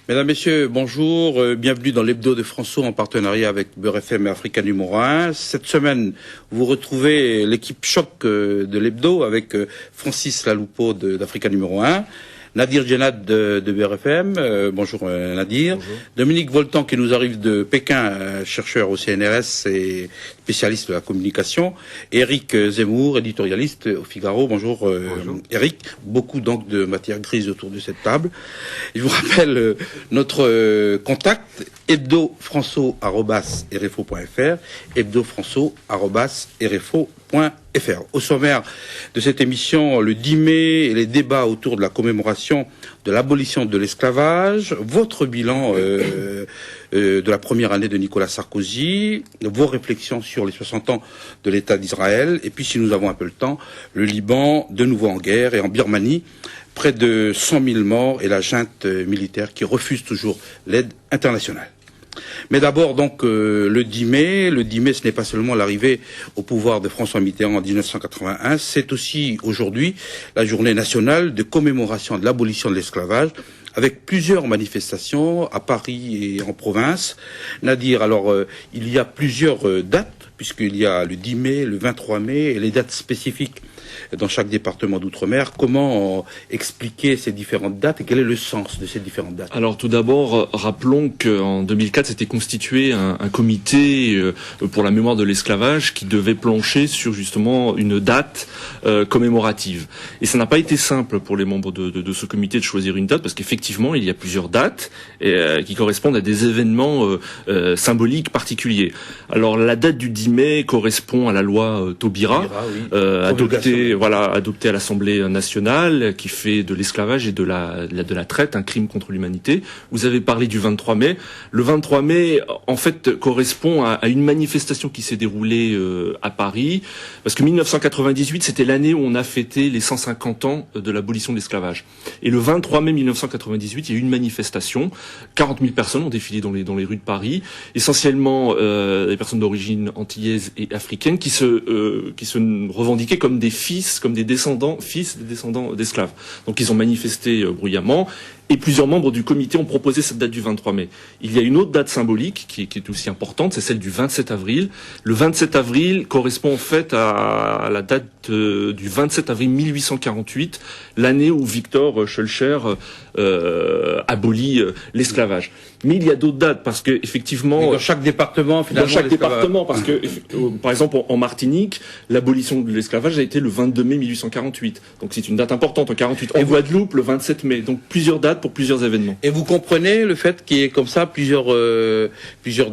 Mesdames, Messieurs, bonjour. Bienvenue dans l'hebdo de François en partenariat avec Beurre FM et Africa numéro 1. Cette semaine, vous retrouvez l'équipe choc de l'hebdo avec Francis Laloupeau d'Africa numéro 1. Nadir Djenad de BRFM, bonjour Nadir. Bonjour. Dominique Voltan qui nous arrive de Pékin, chercheur au CNRS et spécialiste de la communication. Éric Zemmour, éditorialiste au Figaro. Bonjour, Éric. Beaucoup donc de matière grise autour de cette table. Je vous rappelle notre contact hebdofranço@rfo.fr, hebdofranço@rfo.fr. Au sommaire de cette émission, le 10 mai et les débats autour de la commémoration de l'abolition de l'esclavage, votre bilan de la première année de Nicolas Sarkozy, vos réflexions sur les 60 ans de l'État d'Israël, et puis si nous avons un peu le temps, le Liban de nouveau en guerre, et en Birmanie, près de 100 000 morts et la junte militaire qui refuse toujours l'aide internationale. Mais d'abord, donc, le 10 mai, ce n'est pas seulement l'arrivée au pouvoir de François Mitterrand en 1981, c'est aussi aujourd'hui la journée nationale de commémoration de l'abolition de l'esclavage, avec plusieurs manifestations à Paris et en province. Nadir, alors, il y a plusieurs dates, puisqu'il y a le 10 mai, le 23 mai, et les dates spécifiques dans chaque département d'outre-mer. Comment expliquer ces différentes dates et quel est le sens de ces différentes dates? Alors tout d'abord, rappelons qu'en 2004 s'était constitué un comité pour la mémoire de l'esclavage qui devait plancher sur justement une date commémorative. Et ça n'a pas été simple pour les membres de ce comité de choisir une date parce qu'effectivement il y a plusieurs dates qui correspondent à des événements symboliques particuliers. Alors la date du 10 mai correspond à la loi Taubira, oui. Adoptée à l'Assemblée nationale, qui fait de l'esclavage et de la traite un crime contre l'humanité. Vous avez parlé du 23 mai. Le 23 mai, en fait, correspond à une manifestation qui s'est déroulée à Paris, parce que 1998, c'était l'année où on a fêté les 150 ans de l'abolition de l'esclavage. Et le 23 mai 1998, il y a eu une manifestation. 40 000 personnes ont défilé dans les rues de Paris, essentiellement des personnes d'origine antillaise et africaine qui se revendiquaient comme des descendants d'esclaves. Donc ils ont manifesté bruyamment et plusieurs membres du comité ont proposé cette date du 23 mai. Il y a une autre date symbolique qui est aussi importante, c'est celle du 27 avril. Le 27 avril correspond en fait à la date du 27 avril 1848, l'année où Victor Schœlcher abolit l'esclavage. Mais il y a d'autres dates parce que effectivement dans chaque département finalement parce que par exemple en Martinique, l'abolition de l'esclavage a été le 22 mai 1848. Donc c'est une date importante en 48. En Guadeloupe le 27 mai. Donc plusieurs dates pour plusieurs événements. Et vous comprenez le fait qu'il y ait comme ça plusieurs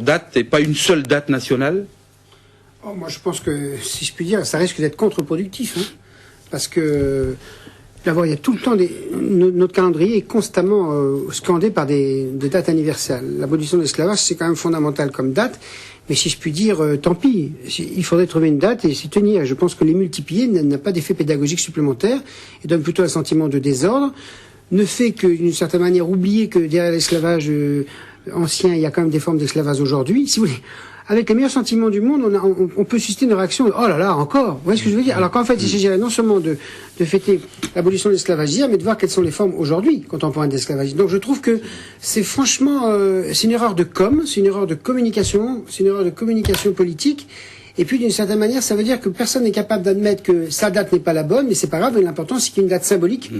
dates et pas une seule date nationale? Moi je pense que, si je puis dire, ça risque d'être contre-productif. Parce que d'abord, il y a tout le temps notre calendrier est constamment scandé par des dates anniversaires. L'abolition de l'esclavage, c'est quand même fondamental comme date. Mais si je puis dire, tant pis. Il faudrait trouver une date et s'y tenir. Je pense que les multiplier n'a pas d'effet pédagogique supplémentaire et donne plutôt un sentiment de désordre. Ne fait que, d'une certaine manière, oublier que derrière l'esclavage ancien, il y a quand même des formes d'esclavage aujourd'hui. Si vous voulez, avec les meilleurs sentiments du monde, on peut susciter une réaction. Oh là là, encore. Vous voyez ce que je veux dire? Alors qu'en fait, il s'agirait non seulement de fêter l'abolition de l'esclavage d'hier, mais de voir quelles sont les formes aujourd'hui contemporaines d'esclavage. Donc je trouve que c'est franchement, c'est une erreur de c'est une erreur de communication, c'est une erreur de communication politique. Et puis d'une certaine manière, ça veut dire que personne n'est capable d'admettre que sa date n'est pas la bonne, mais c'est pas grave. Mais l'important, c'est qu'il y ait une date symbolique.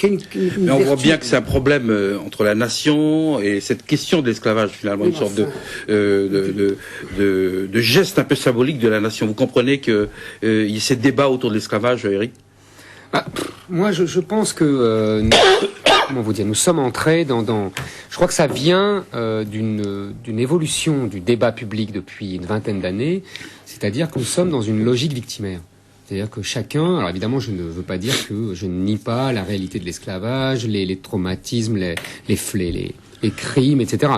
Mais on voit bien que c'est un problème entre la nation et cette question de l'esclavage, finalement, une sorte de geste un peu symbolique de la nation. Vous comprenez que il y a ces débats autour de l'esclavage, Éric? Moi, je pense que comment vous dire, nous sommes entrés dans je crois que ça vient d'une évolution du débat public depuis une vingtaine d'années, c'est-à-dire que nous sommes dans une logique victimaire. C'est-à-dire que chacun, alors évidemment je ne veux pas dire que je ne nie pas la réalité de l'esclavage, les traumatismes, les crimes, etc.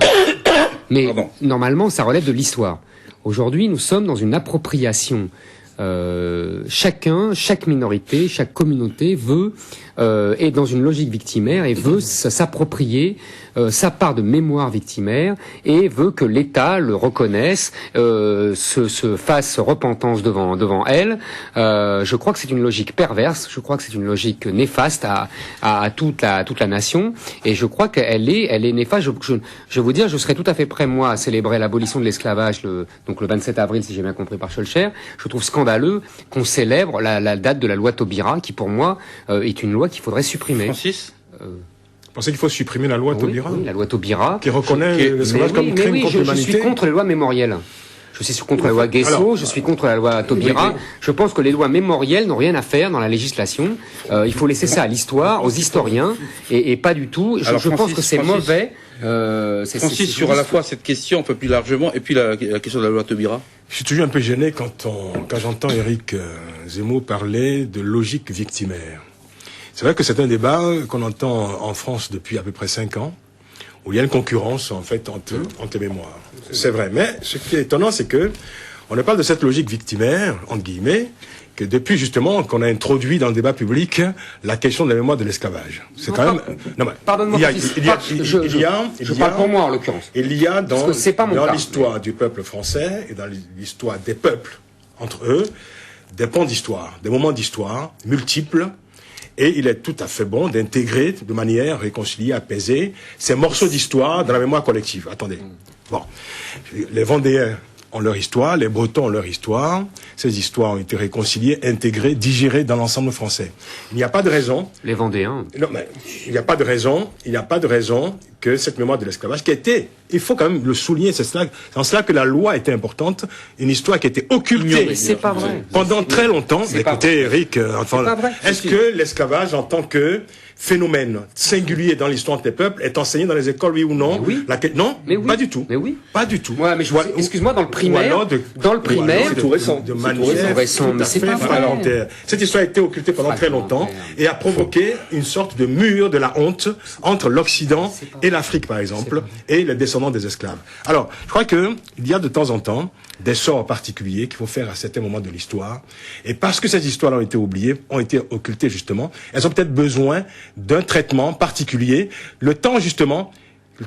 Mais normalement ça relève de l'histoire. Aujourd'hui nous sommes dans une appropriation. Chaque minorité, chaque communauté veut est dans une logique victimaire et veut s'approprier sa part de mémoire victimaire et veut que l'État le reconnaisse, se fasse repentance devant elle. Je crois que c'est une logique perverse, je crois que c'est une logique néfaste à toute la nation, et je crois qu'elle est néfaste. Je vais vous dire, je serais tout à fait prêt, moi, à célébrer l'abolition de l'esclavage, donc le 27 avril, si j'ai bien compris, par Schœlcher. Je trouve scandaleux qu'on célèbre la date de la loi Taubira, qui pour moi est une loi qu'il faudrait supprimer. Francis Vous pensez qu'il faut supprimer la loi Taubira, oui, la loi Taubira, qui reconnaît l'esclavage comme crime contre l'humanité. Je suis contre les lois mémorielles. Je suis contre la loi Guesso, je suis contre la loi Taubira. Je pense que les lois mémorielles n'ont rien à faire dans la législation. Il faut laisser ça à l'histoire, aux historiens, et pas du tout. Je pense que c'est mauvais. Francis, sur à la fois cette question un peu plus largement, et puis la question de la loi Taubira. Je suis toujours un peu gêné quand j'entends Éric Zemmour parler de logique victimaire. C'est vrai que c'est un débat qu'on entend en France depuis à peu près 5 ans, où il y a une concurrence, en fait, entre mémoires. C'est vrai. Mais ce qui est étonnant, c'est que on ne parle de cette logique victimaire, entre guillemets, que depuis, justement, qu'on a introduit dans le débat public la question de la mémoire de l'esclavage. C'est quand même... Non, mais... Pardonne-moi, je parle pour moi, en l'occurrence. Il y a dans l'histoire du peuple français et dans l'histoire des peuples, entre eux, des pans d'histoire, des moments d'histoire multiples. Et il est tout à fait bon d'intégrer de manière réconciliée, apaisée, ces morceaux d'histoire dans la mémoire collective. Attendez. Bon. Les Vendéens ont leur histoire, les Bretons ont leur histoire. Ces histoires ont été réconciliées, intégrées, digérées dans l'ensemble français. Il n'y a pas de raison. Les Vendéens. Non, mais il n'y a pas de raison que cette mémoire de l'esclavage, qui était, il faut quand même le souligner, c'est en cela que la loi était importante, une histoire qui était occultée. C'est pas vrai. Pendant très longtemps. Écoutez, Eric, est-ce que l'esclavage en tant que phénomène singulier dans l'histoire des peuples est enseigné dans les écoles, oui ou non? Oui. Non, mais oui. Pas du tout. Mais oui. Pas du tout. Ouais, mais excuse-moi, dans le primaire, c'est tout récent. De manière récent, mais c'est pas volontaire. Cette histoire a été occultée pendant très longtemps et a provoqué une sorte de mur de la honte entre l'Occident et l'Afrique, par exemple, et les descendants des esclaves. Alors, je crois que il y a de temps en temps des sorts particuliers qu'il faut faire à certains moments de l'histoire. Et parce que ces histoires ont été oubliées, ont été occultées justement, elles ont peut-être besoin d'un traitement particulier. Le temps justement,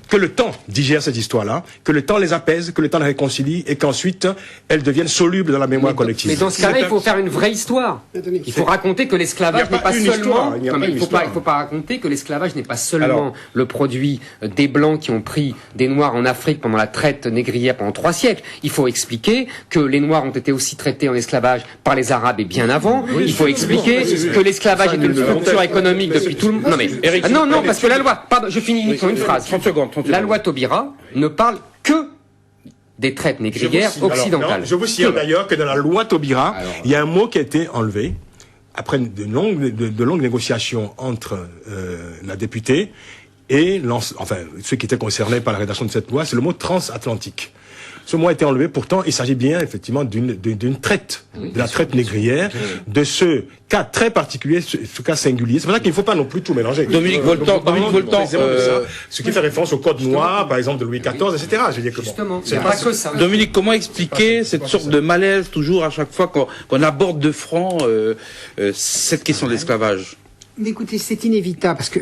que le temps digère cette histoire-là, que le temps les apaise, que le temps les réconcilie, et qu'ensuite elles deviennent solubles dans la mémoire collective. Mais dans ce cas-là, il faut faire une vraie histoire. Il faut raconter que l'esclavage n'est pas seulement... Il faut pas raconter que l'esclavage n'est pas seulement le produit des Blancs qui ont pris des Noirs en Afrique pendant la traite négrière pendant 3 siècles. Il faut expliquer que les Noirs ont été aussi traités en esclavage par les Arabes et bien avant. Il faut expliquer que l'esclavage est une structure économique depuis tout le monde. Non mais, non, parce que la loi... Pardon, je finis uniquement une phrase. 30 secondes. La loi Taubira ne parle que des traites négrières occidentales. Je vous signale d'ailleurs que dans la loi Taubira, il y a un mot qui a été enlevé après de longues négociations entre la députée et ceux qui étaient concernés par la rédaction de cette loi, c'est le mot transatlantique. Ce mot a été enlevé. Pourtant, il s'agit bien, effectivement, d'une traite, de la traite négrière, de ce cas très particulier, ce cas singulier. C'est pour ça qu'il ne faut pas non plus tout mélanger. Dominique Voltan, ce qui fait référence au Code noir, par exemple, de Louis XIV, etc. Je veux dire que justement, c'est pas que ça. Dominique, comment expliquer cette sorte de malaise toujours à chaque fois qu'on aborde de front cette question de l'esclavage? Écoutez, c'est inévitable parce que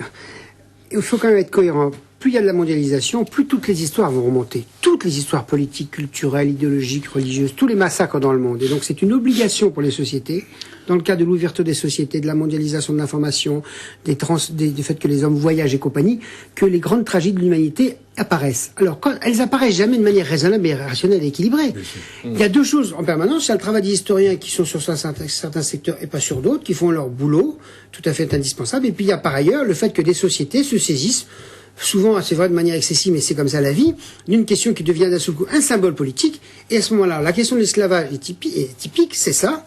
il faut quand même être cohérent. Plus il y a de la mondialisation, plus toutes les histoires vont remonter. Toutes les histoires politiques, culturelles, idéologiques, religieuses, tous les massacres dans le monde. Et donc c'est une obligation pour les sociétés, dans le cas de l'ouverture des sociétés, de la mondialisation de l'information, du fait que les hommes voyagent et compagnie, que les grandes tragédies de l'humanité apparaissent. Alors, quand elles apparaissent jamais de manière raisonnable et rationnelle et équilibrée. Il y a 2 choses en permanence. Il y a le travail des historiens qui sont sur certains secteurs et pas sur d'autres, qui font leur boulot, tout à fait indispensable. Et puis il y a par ailleurs le fait que des sociétés se saisissent, souvent, c'est vrai de manière excessive, mais c'est comme ça la vie, d'une question qui devient d'un seul coup un symbole politique. Et à ce moment-là, la question de l'esclavage est typique, c'est ça.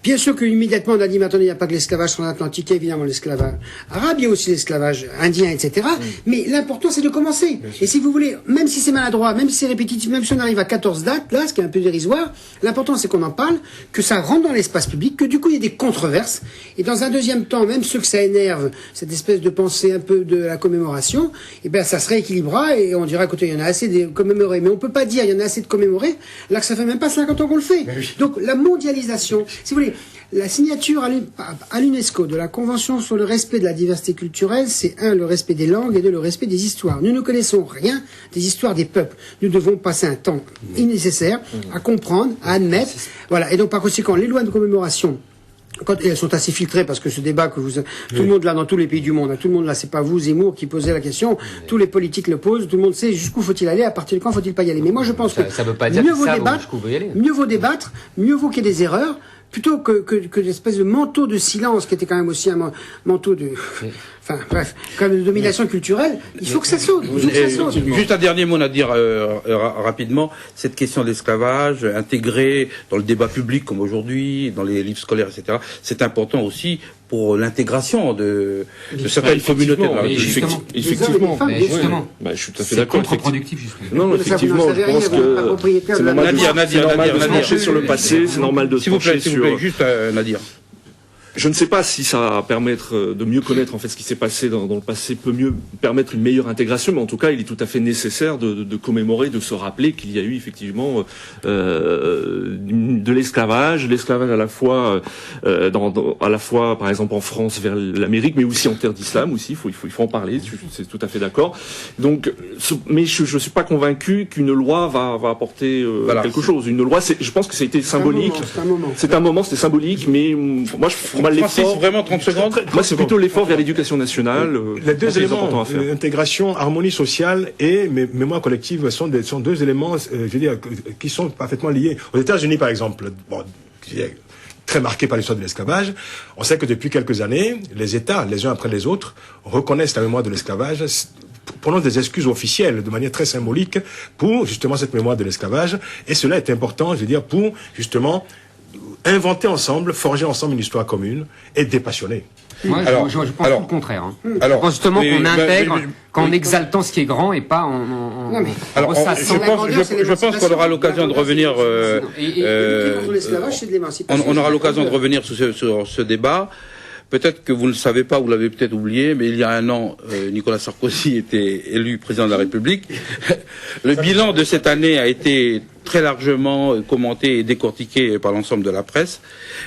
Bien sûr qu'immédiatement on a dit maintenant il n'y a pas que l'esclavage transatlantique, évidemment l'esclavage arabe, il y a aussi l'esclavage indien, etc. Mais l'important c'est de commencer. Et si vous voulez, même si c'est maladroit, même si c'est répétitif, même si on arrive à 14 dates, là, ce qui est un peu dérisoire, l'important c'est qu'on en parle, que ça rentre dans l'espace public, que du coup il y ait des controverses. Et dans un deuxième temps, même ceux que ça énerve, cette espèce de pensée un peu de la commémoration, eh bien ça se rééquilibrera et on dira écoutez, il y en a assez de commémorer. Mais on peut pas dire il y en a assez de commémorer, là que ça fait même pas 50 ans qu'on le fait. Donc la mondialisation, si vous voulez, La signature à l'UNESCO de la Convention sur le respect de la diversité culturelle, c'est le respect des langues et le respect des histoires. Nous ne connaissons rien des histoires des peuples. Nous devons passer un temps nécessaire à comprendre, à admettre. Voilà. Et donc, par conséquent, les lois de commémoration, et elles sont assez filtrées parce que ce débat que tout le monde là dans tous les pays du monde, tout le monde là, c'est pas vous Zemmour qui posez la question, tous les politiques le posent, tout le monde sait jusqu'où faut-il aller, à partir de quand faut-il pas y aller. Mais moi je pense que ça veut pas dire mieux vaut débattre, mieux vaut qu'il y ait des erreurs, plutôt que l'espèce de manteau de silence qui était quand même aussi un manteau de, enfin bref, comme de domination culturelle. Il faut que ça saute. Juste un dernier mot à dire rapidement. Cette question de l'esclavage intégrée dans le débat public comme aujourd'hui, dans les livres scolaires, etc. C'est important aussi pour l'intégration de certaines communautés. Effectivement, je suis tout à fait d'accord. C'est contre-productif, justement. Non, effectivement, je pense que c'est normal de se pencher sur le passé, c'est normal de se pencher sur... Juste Nadir. Je ne sais pas si ça va permettre de mieux connaître en fait ce qui s'est passé dans le passé, peut mieux permettre une meilleure intégration, mais en tout cas, il est tout à fait nécessaire de commémorer, de se rappeler qu'il y a eu effectivement de l'esclavage à la fois à la fois par exemple en France vers l'Amérique, mais aussi en terre d'islam aussi. Il faut en parler. C'est tout à fait d'accord. Donc, mais je suis pas convaincu qu'une loi va apporter quelque chose. Une loi, je pense que ça a été symbolique. C'est un moment, c'était symbolique, mais moi Francis, vraiment 30 secondes. Moi, c'est plutôt l'effort vers l'éducation nationale. Les deux éléments, intégration, harmonie sociale et mémoire collective, sont deux éléments, je veux dire, qui sont parfaitement liés. Aux États-Unis, par exemple, très marqué par l'histoire de l'esclavage, on sait que depuis quelques années, les États, les uns après les autres, reconnaissent la mémoire de l'esclavage, prononcent des excuses officielles de manière très symbolique pour justement cette mémoire de l'esclavage. Et cela est important, je veux dire, pour justement inventer ensemble, forger ensemble une histoire commune et dépassionnée. Moi, je pense tout le contraire. Je pense justement qu'on intègre qu'en exaltant ce qui est grand et pas en ressassant. Je pense qu'on aura l'occasion de revenir. On aura l'occasion de revenir sur ce débat. Peut-être que vous ne le savez pas, vous l'avez peut-être oublié, mais il y a un an, Nicolas Sarkozy était élu président de la République. Le bilan de cette année a été très largement commenté et décortiqué par l'ensemble de la presse.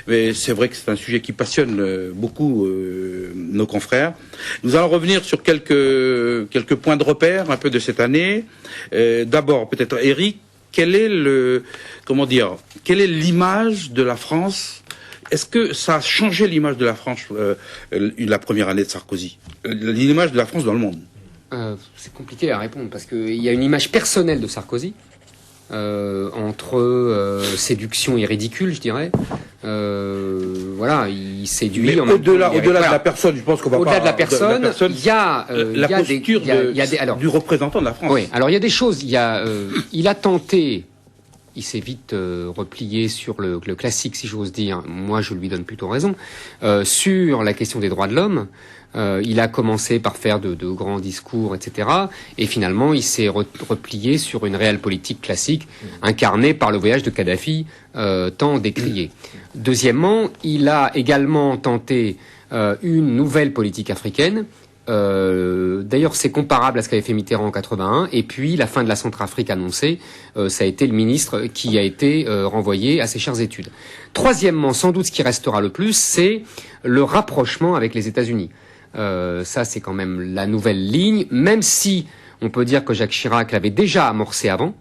Mais c'est vrai que c'est un sujet qui passionne beaucoup nos confrères. Nous allons revenir sur quelques points de repère un peu de cette année. D'abord, peut-être Eric, quelle est l'image de la France? Est-ce que ça a changé l'image de la France, la première année de Sarkozy? L'image de la France dans le monde? C'est compliqué à répondre, parce qu'il y a une image personnelle de Sarkozy, entre séduction et ridicule, je dirais. Voilà, il séduit. Mais au-delà de la personne, je pense qu'on va pas... Au-delà de la personne, il y a la posture du représentant de la France. Oui, alors il y a des choses. Il a tenté... Il s'est vite replié sur le classique, si j'ose dire. Moi, je lui donne plutôt raison. Sur la question des droits de l'homme, il a commencé par faire de grands discours, etc. Et finalement, il s'est replié sur une réelle politique classique, incarnée par le voyage de Kadhafi, tant décrié. Deuxièmement, il a également tenté une nouvelle politique africaine. D'ailleurs, c'est comparable à ce qu'avait fait Mitterrand en 81. Et puis, la fin de la Centrafrique annoncée, ça a été le ministre qui a été renvoyé à ses chères études. Troisièmement, sans doute ce qui restera le plus, c'est le rapprochement avec les États-Unis. Ça, c'est quand même la nouvelle ligne, même si on peut dire que Jacques Chirac l'avait déjà amorcé avant.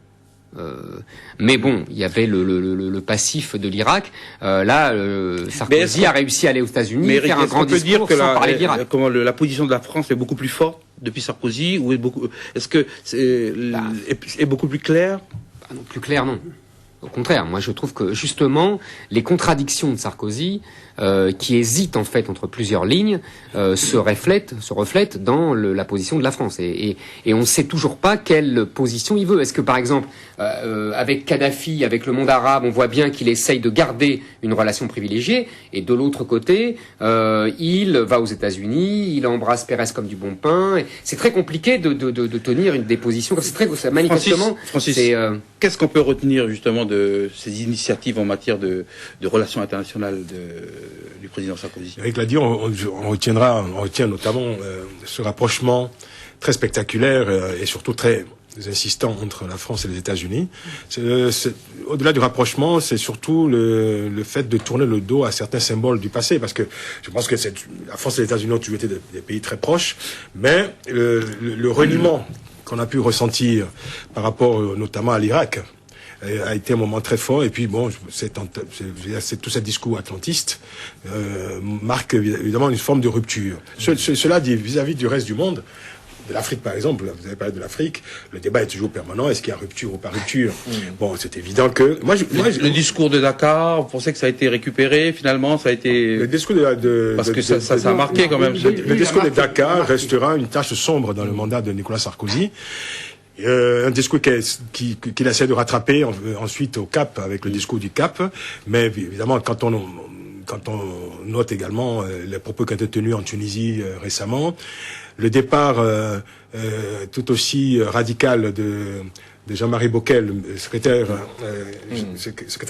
Mais bon, il y avait le passif de l'Irak. Sarkozy a réussi à aller aux États-Unis, faire un grand discours sans parler d'Irak. Comment la position de la France est beaucoup plus forte depuis Sarkozy, ou est-ce que est beaucoup plus claire? Non, plus clair, non. Au contraire, moi je trouve que justement les contradictions de Sarkozy, qui hésite en fait entre plusieurs lignes, se reflètent dans la position de la France. Et on ne sait toujours pas quelle position il veut. Est-ce que par exemple, avec Kadhafi, avec le monde arabe, on voit bien qu'il essaye de garder une relation privilégiée, et de l'autre côté, il va aux États-Unis, il embrasse Pérez comme du bon pain. C'est très compliqué de tenir des positions comme c'est manifestement. Francis, qu'est-ce qu'on peut retenir justement de ces initiatives en matière de relations internationales du président Sarkozy? Eric l'a dit, on retient notamment ce rapprochement très spectaculaire et surtout très insistants entre la France et les États-Unis. Au-delà du rapprochement, c'est surtout le fait de tourner le dos à certains symboles du passé, parce que je pense que la France et les États-Unis ont toujours été des pays très proches, mais le reniement qu'on a pu ressentir par rapport notamment à l'Irak a été un moment très fort. Et puis bon, c'est tout ce discours atlantiste marque évidemment une forme de rupture. Cela dit, vis-à-vis du reste du monde, de l'Afrique par exemple, vous avez parlé de l'Afrique, le débat est toujours permanent, est-ce qu'il y a rupture ou pas rupture? Bon, c'est évident que... Le discours de Dakar, vous pensez que ça a été récupéré, finalement, ça a été... Le discours parce que ça a marqué quand même. Le discours de Dakar restera une tache sombre dans le mandat de Nicolas Sarkozy. Un discours qu'il essaie de rattraper ensuite au Cap, avec le discours du Cap, mais évidemment, quand on note également les propos qui ont été tenus en Tunisie récemment, le départ tout aussi radical de Jean-Marie Bockel, secrétaire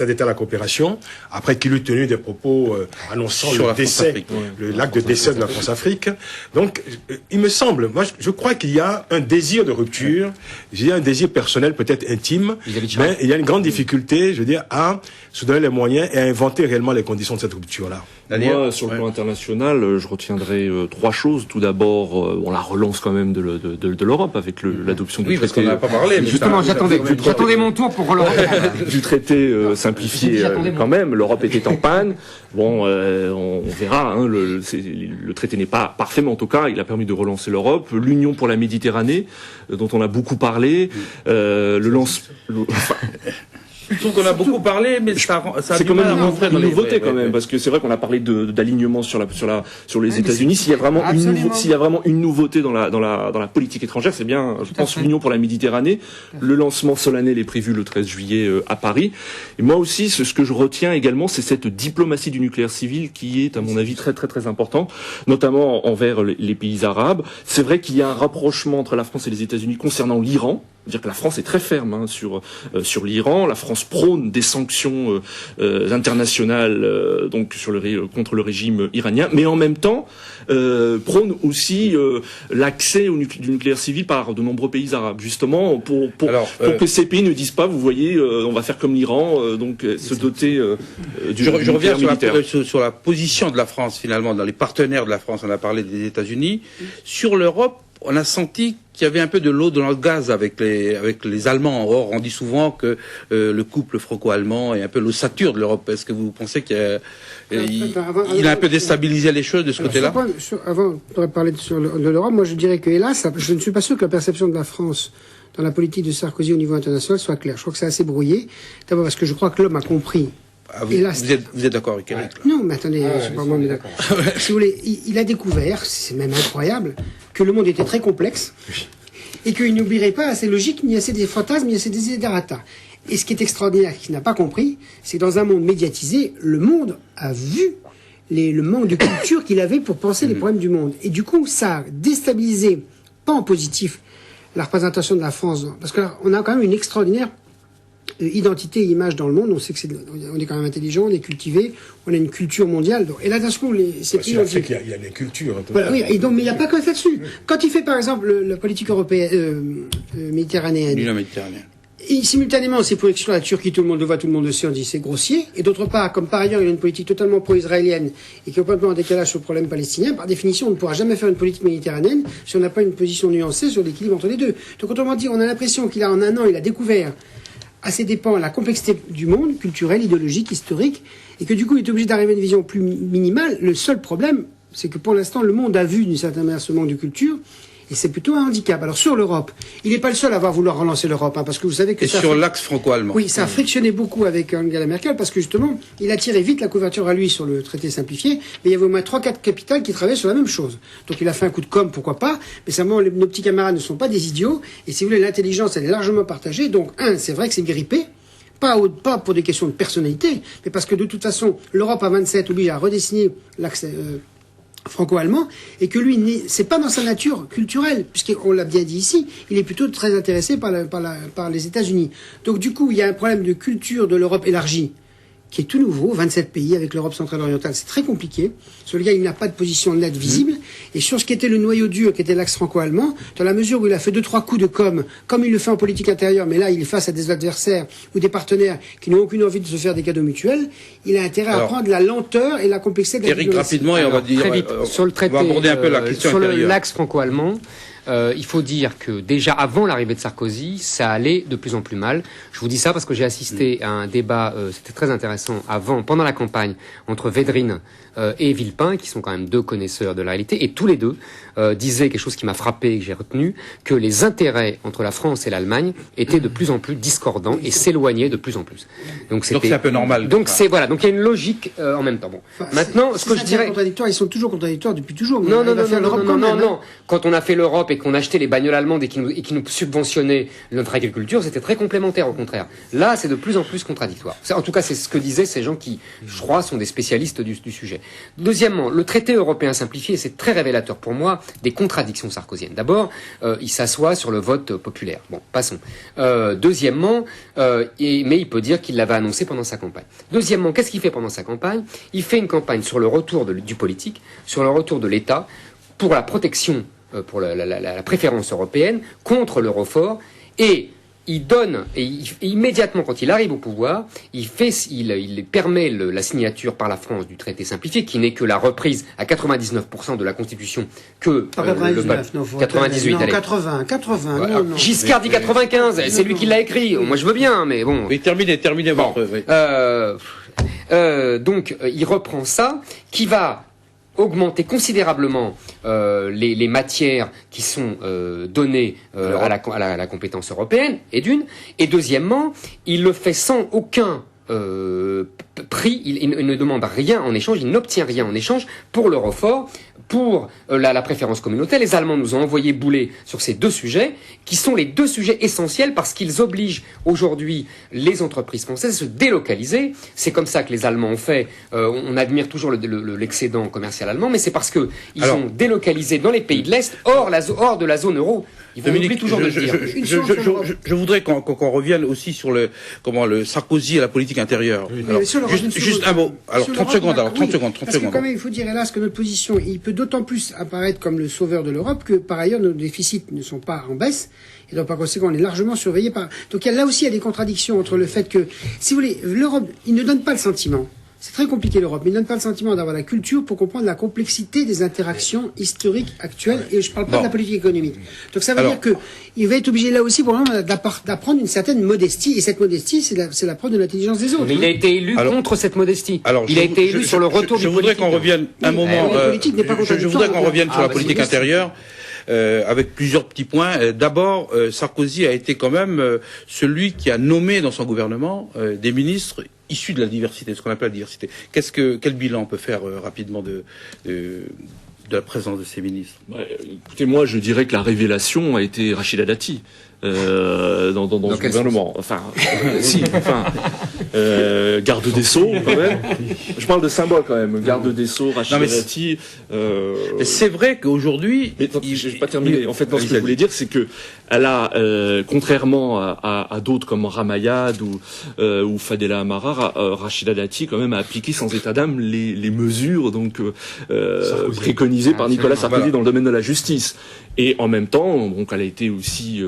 d'État à la coopération, après qu'il eut tenu des propos annonçant l'acte de décès de la France-Afrique. Donc, il me semble, moi je crois qu'il y a un désir de rupture, il y a un désir personnel peut-être intime, mais il y a une grande difficulté, je veux dire, à se donner les moyens et à inventer réellement les conditions de cette rupture-là. Moi, sur le plan international, je retiendrai trois choses. Tout d'abord, on la relance quand même de l'Europe avec l'adoption du traité. Parce qu'on n'a pas parlé. Justement, j'attendais mon tour pour l'Europe. Du traité simplifié quand même. L'Europe était en panne. Bon, on verra. Hein, le traité n'est pas parfait, mais en tout cas, il a permis de relancer l'Europe. L'Union pour la Méditerranée, dont on a beaucoup parlé. Je trouve qu'on a beaucoup parlé, mais ça a c'est du quand mal même à rentrer une nouveauté quand même, parce que c'est vrai qu'on a parlé d'alignement sur les États-Unis. S'il y a vraiment une nouveauté dans la politique étrangère, c'est bien, je pense, l'Union pour la Méditerranée. Le lancement solennel est prévu le 13 juillet à Paris. Et moi aussi, ce que je retiens également, c'est cette diplomatie du nucléaire civil qui est, à mon avis, très très très important, notamment envers les pays arabes. C'est vrai qu'il y a un rapprochement entre la France et les États-Unis concernant l'Iran. C'est-à-dire que la France est très ferme sur l'Iran. La France prône des sanctions internationales donc contre le régime iranien, mais en même temps prône aussi l'accès du nucléaire civil par de nombreux pays arabes, justement pour que ces pays ne disent pas, vous voyez, on va faire comme l'Iran, donc se doter du je reviens militaire. sur la position de la France finalement dans les partenaires de la France. On a parlé des États-Unis. Sur l'Europe, on a senti qu'il y avait un peu de l'eau dans le gaz avec les Allemands. Or, on dit souvent que le couple franco-allemand est un peu l'ossature de l'Europe. Est-ce que vous pensez qu'il a un peu déstabilisé les choses de ce côté-là? Avant de parler de l'Europe, moi je dirais que, hélas, je ne suis pas sûr que la perception de la France dans la politique de Sarkozy au niveau international soit claire. Je crois que c'est assez brouillé. D'abord parce que je crois que l'homme a compris. Vous êtes d'accord avec Eric? Non, mais attendez, je suis pas moi d'accord. Si vous voulez, il a découvert, c'est même incroyable, que le monde était très complexe et qu'il n'oublierait pas assez logique, ni assez des fantasmes, ni assez des desiderata. Et ce qui est extraordinaire, qu'il n'a pas compris, c'est que dans un monde médiatisé, le monde a vu le manque de culture qu'il avait pour penser les problèmes du monde. Et du coup, ça a déstabilisé, pas en positif, la représentation de la France. Parce qu'on a quand même une extraordinaire identité et image dans le monde. On sait que on est quand même intelligent, on est cultivé, on a une culture mondiale. Et là, d'un coup, ces pays ont dit... Il y a des cultures. Voilà, oui, et donc, mais il n'y a pas que là-dessus. Quand il fait, par exemple, la politique européenne, méditerranéenne, et simultanément, c'est pour exclure la Turquie, tout le monde le voit, tout le monde le sait, on dit c'est grossier. Et d'autre part, comme par ailleurs, il y a une politique totalement pro-israélienne et qui est complètement en décalage sur le problème palestinien, par définition, on ne pourra jamais faire une politique méditerranéenne si on n'a pas une position nuancée sur l'équilibre entre les deux. Donc, autrement dit, on a l'impression qu'il a, en un an, il a découvert à ses dépens la complexité du monde, culturel, idéologique, historique, et que du coup, il est obligé d'arriver à une vision plus minimale. Le seul problème, c'est que pour l'instant, le monde a vu d'une certaine manière ce manque de culture, et c'est plutôt un handicap. Alors sur l'Europe, il n'est pas le seul à avoir voulu relancer l'Europe, parce que vous savez que... Et sur l'axe franco-allemand. Oui, ça a frictionné beaucoup avec Angela Merkel, parce que justement, il a tiré vite la couverture à lui sur le traité simplifié, mais il y avait au moins 3-4 capitales qui travaillaient sur la même chose. Donc il a fait un coup de com', pourquoi pas, mais simplement, nos petits camarades ne sont pas des idiots, et si vous voulez, l'intelligence, elle est largement partagée. Donc, c'est vrai que c'est grippé, pas pour des questions de personnalité, mais parce que de toute façon, l'Europe à 27 oblige à redessiner l'axe franco-allemand, et que lui, c'est pas dans sa nature culturelle, puisqu'on l'a bien dit ici, il est plutôt très intéressé par les États-Unis. Donc du coup, il y a un problème de culture de l'Europe élargie, qui est tout nouveau, 27 pays avec l'Europe centrale orientale, c'est très compliqué. Sur lequel il n'a pas de position nette visible. Et sur ce qui était le noyau dur, qui était l'axe franco-allemand, dans la mesure où il a fait 2-3 coups de com', comme il le fait en politique intérieure, mais là il est face à des adversaires ou des partenaires qui n'ont aucune envie de se faire des cadeaux mutuels, il a intérêt à prendre la lenteur et la complexité de la Éric, rapidement, et on va dire, très vite, sur le traité, on va aborder un peu la question sur intérieure. l'axe franco-allemand. Il faut dire que déjà avant l'arrivée de Sarkozy, ça allait de plus en plus mal. Je vous dis ça parce que j'ai assisté à un débat, c'était très intéressant, pendant la campagne, entre Védrine et Villepin, qui sont quand même deux connaisseurs de la réalité, et tous les deux disaient quelque chose qui m'a frappé et que j'ai retenu, que les intérêts entre la France et l'Allemagne étaient de plus en plus discordants et s'éloignaient de plus en plus. Donc c'est un peu normal. Donc c'est voilà, donc il y a une logique en même temps. Bon, maintenant, ce que je dirais, ils sont toujours contradictoires depuis toujours. Non. Quand on a fait l'Europe et qu'on achetait les bagnoles allemandes et qui nous subventionnaient notre agriculture, c'était très complémentaire au contraire. Là, c'est de plus en plus contradictoire. En tout cas, c'est ce que disaient ces gens qui, je crois, sont des spécialistes du sujet. Deuxièmement, le traité européen simplifié, c'est très révélateur pour moi des contradictions sarkoziennes. D'abord, il s'assoit sur le vote populaire. Bon, passons. Deuxièmement, mais il peut dire qu'il l'avait annoncé pendant sa campagne. Deuxièmement, qu'est-ce qu'il fait pendant sa campagne? Il fait une campagne sur le retour du politique, sur le retour de l'État, pour la protection, pour la préférence européenne, contre l'euro-fort, et il donne, et immédiatement quand il arrive au pouvoir, il permet la signature par la France du traité simplifié, qui n'est que la reprise à 99% de la Constitution que 98, allez. 80. Ouais, Non. Giscard dit 95, c'est lui qui l'a écrit. Moi je veux bien, mais bon. Oui, terminez. Bon, donc il reprend ça, qui va augmenter considérablement les matières qui sont données à la compétence européenne, et deuxièmement, il le fait sans aucun prix, il ne demande rien en échange, il n'obtient rien en échange pour l'euro-fort, pour la préférence communautaire. Les Allemands nous ont envoyé bouler sur ces deux sujets, qui sont les deux sujets essentiels parce qu'ils obligent aujourd'hui les entreprises françaises à se délocaliser. C'est comme ça que les Allemands ont fait. On admire toujours l'excédent commercial allemand, mais c'est parce que ils ont délocalisé dans les pays de l'Est, hors de la zone euro. Ils vont oublier toujours de le dire. Je voudrais qu'on revienne aussi sur le Sarkozy et la politique intérieure. Oui. Alors, Sur juste un mot. Alors, 30 secondes. Parce que quand même, il faut dire, hélas, que notre position, il peut d'autant plus apparaître comme le sauveur de l'Europe que, par ailleurs, nos déficits ne sont pas en baisse. Et donc, par conséquent, on est largement surveillé par... Donc, là aussi, il y a des contradictions entre le fait que, si vous voulez, l'Europe, il ne donne pas le sentiment. C'est très compliqué l'Europe, mais il ne donne pas le sentiment d'avoir la culture pour comprendre la complexité des interactions historiques actuelles, et je ne parle pas de la politique économique. Donc ça veut dire qu'il va être obligé là aussi pour le moment d'apprendre une certaine modestie, et cette modestie, c'est la preuve de l'intelligence des autres. Mais il a été élu contre cette modestie. Il a été élu sur le retour du politique. Je voudrais qu'on revienne un moment. Je voudrais qu'on revienne sur la politique intérieure. Avec plusieurs petits points. D'abord, Sarkozy a été quand même celui qui a nommé dans son gouvernement des ministres issus de la diversité, ce qu'on appelle la diversité. Quel bilan on peut faire rapidement de la présence de ces ministres? Écoutez, moi, je dirais que la révélation a été Rachida Dati. Dans ce gouvernement. Garde des Sceaux, quand même. Je parle de symbole, quand même. Garde des Sceaux, Rachida Dati. C'est vrai qu'aujourd'hui... Je vais pas terminer. En fait, ce que je voulais dire, c'est que elle a, contrairement à d'autres comme Ramayad ou Fadela Amara, Rachida Dati, quand même, a appliqué sans état d'âme les mesures, préconisées par Nicolas Sarkozy dans le domaine de la justice. Et en même temps, donc, elle a été aussi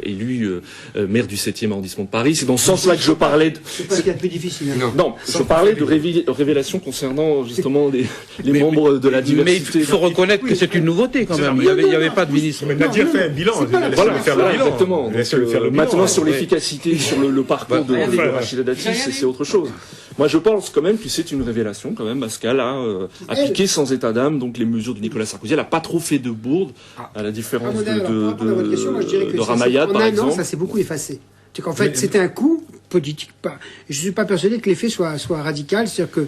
élue maire du 7e arrondissement de Paris. C'est dans ce sens-là que je parlais de... C'est pas ce qu'il y a de plus difficile. Non, je parlais de révélations concernant justement les membres de la diversité. Mais il faut reconnaître que c'est une nouveauté quand même. Il n'y avait pas de ministre. Mais Nadir fait un bilan. Voilà, exactement. Maintenant, sur l'efficacité, sur le parcours de Rachida Dati, c'est autre chose. Moi, je pense quand même que c'est une révélation, quand même, parce qu'elle a appliqué sans état d'âme donc les mesures de Nicolas Sarkozy. Elle n'a pas trop fait de bourde, à la différence de Ramayad, par exemple. Ça s'est beaucoup effacé. C'est qu'en fait, c'était un coup politique. Je ne suis pas persuadé que l'effet soit radical. C'est-à-dire que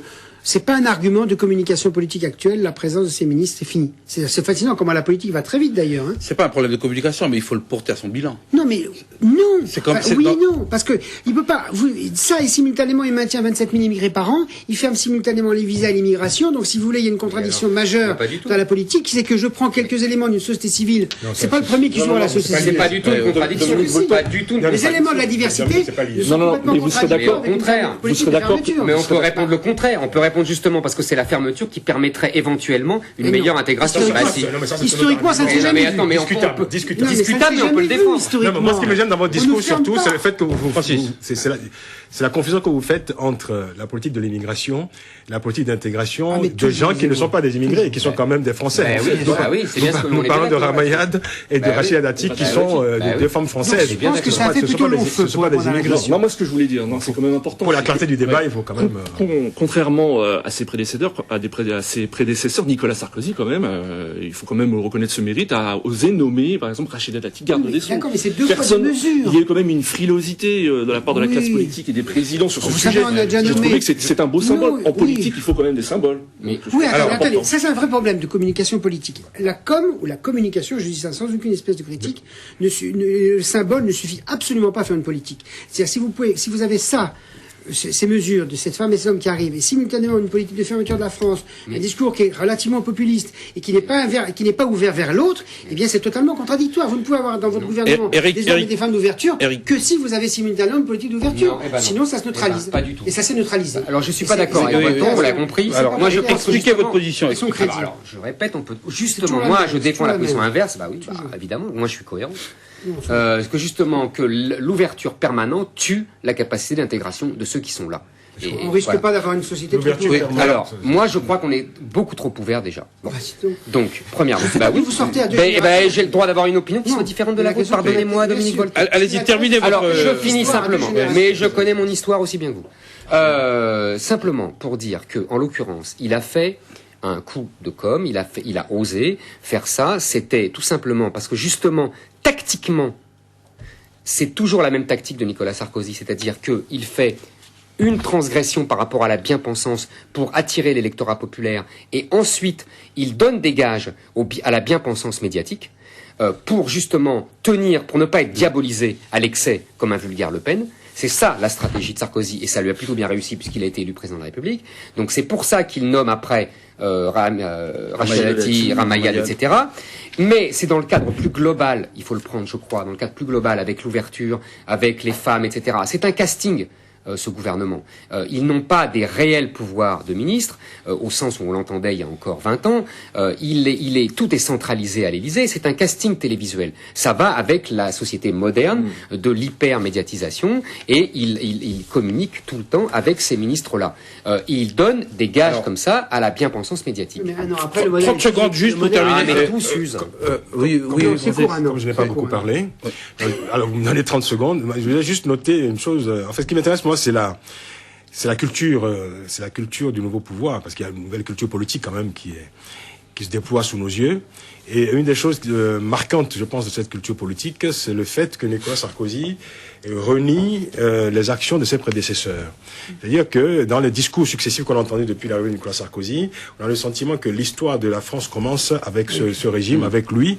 c'est pas un argument de communication politique actuelle, la présence de ces ministres, c'est fini. C'est fascinant comment la politique va très vite d'ailleurs. Hein. C'est pas un problème de communication, mais il faut le porter à son bilan. Non, mais non. C'est comme, oui et non, parce que il peut pas. Ça et simultanément, il maintient 27 000 immigrés par an. Il ferme simultanément les visas à l'immigration. Donc, si vous voulez, il y a une contradiction majeure dans la politique. C'est que je prends quelques éléments d'une société civile. C'est pas le premier qui joue à la société civile. C'est pas du tout une contradiction. Pas du tout. Les éléments de la diversité sont complètement mais vous serez d'accord. Au contraire, vous serez d'accord. Mais on peut répondre le contraire. On peut répondre justement parce que c'est la fermeture qui permettrait éventuellement une meilleure intégration. Historiquement, ça ne s'est jamais vu. Attends, mais discutable, mais on peut le défendre. Moi, ce qui me gêne dans votre discours surtout, c'est le fait que c'est la confusion que vous faites entre la politique de l'immigration, la politique d'intégration de gens qui ne sont pas des immigrés et qui sont quand même des Français. Oui, c'est bien ce que nous parlons de Ramayad et de Rachida Dati qui sont deux femmes françaises. Je pense que ça a fait plutôt long feu. Ce ne sont pas des immigrés. Non, moi ce que je voulais dire, c'est quand même important. Pour la clarté du débat, il faut quand même. Contrairement à ses prédécesseurs, Nicolas Sarkozy quand même, il faut quand même reconnaître ce mérite, a osé nommer par exemple Rachida Dati garde des Sceaux. D'accord, mais c'est deux fois de mesure. Il y a eu quand même une frilosité de la part de la classe politique et des présidents sur ce sujet. J'ai trouvé que c'est un beau symbole. En politique, il faut quand même des symboles. Oui, attendez, ça c'est un vrai problème de communication politique. La com ou la communication, je dis ça sans aucune espèce de critique, le symbole ne suffit absolument pas à faire une politique. C'est-à-dire si vous avez ça, ces mesures de cette femme et cet homme qui arrivent, et simultanément une politique de fermeture de la France, un discours qui est relativement populiste et qui n'est pas ouvert vers l'autre, eh bien c'est totalement contradictoire. Vous ne pouvez avoir dans votre gouvernement des hommes et des femmes d'ouverture que si vous avez simultanément une politique d'ouverture. Sinon ça se neutralise. Pas du tout. Et ça s'est neutralisé. Alors je suis pas d'accord avec vous, on l'a compris. Alors moi je expliquer votre position. Alors je répète, on peut justement moi je défends la position inverse. Bah oui, évidemment, moi je suis cohérent. Que justement que l'ouverture permanente tue la capacité d'intégration de ceux qui sont là. On risque pas d'avoir une société trop ouverte. Alors, moi je crois qu'on est beaucoup trop ouvert déjà. Bon. Donc, premièrement, vous sortez à j'ai le droit d'avoir une opinion qui soit différente de la vôtre. Pardonnez-moi, Dominique Voltaire. Allez-y, terminez votre... Alors, je finis simplement, mais je connais mon histoire aussi bien que vous. Simplement pour dire que, en l'occurrence, il a fait un coup de com', il a osé faire ça. C'était tout simplement parce que justement, tactiquement, c'est toujours la même tactique de Nicolas Sarkozy, c'est-à-dire qu'il fait une transgression par rapport à la bien-pensance pour attirer l'électorat populaire, et ensuite il donne des gages à la bien-pensance médiatique pour justement tenir, pour ne pas être diabolisé à l'excès comme un vulgaire Le Pen. C'est ça la stratégie de Sarkozy, et ça lui a plutôt bien réussi puisqu'il a été élu président de la République. Donc c'est pour ça qu'il nomme après Rachida Dati, Ramayad, etc. Mais c'est dans le cadre plus global, il faut le prendre, je crois, dans le cadre plus global, avec l'ouverture, avec les femmes, etc. C'est un casting. Ce gouvernement. Ils n'ont pas des réels pouvoirs de ministre, au sens où on l'entendait il y a encore 20 ans. Tout est centralisé à l'Élysée. C'est un casting télévisuel. Ça va avec la société moderne de l'hyper-médiatisation, et il communique tout le temps avec ces ministres-là. Il donne des gages comme ça à la bien-pensance médiatique. Mais non, après, 30 secondes juste pour terminer. Mais tout s'use. Oui, comme je n'ai pas beaucoup parlé, alors vous me donnez 30 secondes, je voulais juste noter une chose. En fait, ce qui m'intéresse, moi, c'est la culture du nouveau pouvoir, parce qu'il y a une nouvelle culture politique quand même qui se déploie sous nos yeux. Et une des choses marquantes, je pense, de cette culture politique, c'est le fait que Nicolas Sarkozy renie les actions de ses prédécesseurs. C'est-à-dire que dans les discours successifs qu'on a entendus depuis l'arrivée de Nicolas Sarkozy, on a le sentiment que l'histoire de la France commence avec ce régime, avec lui.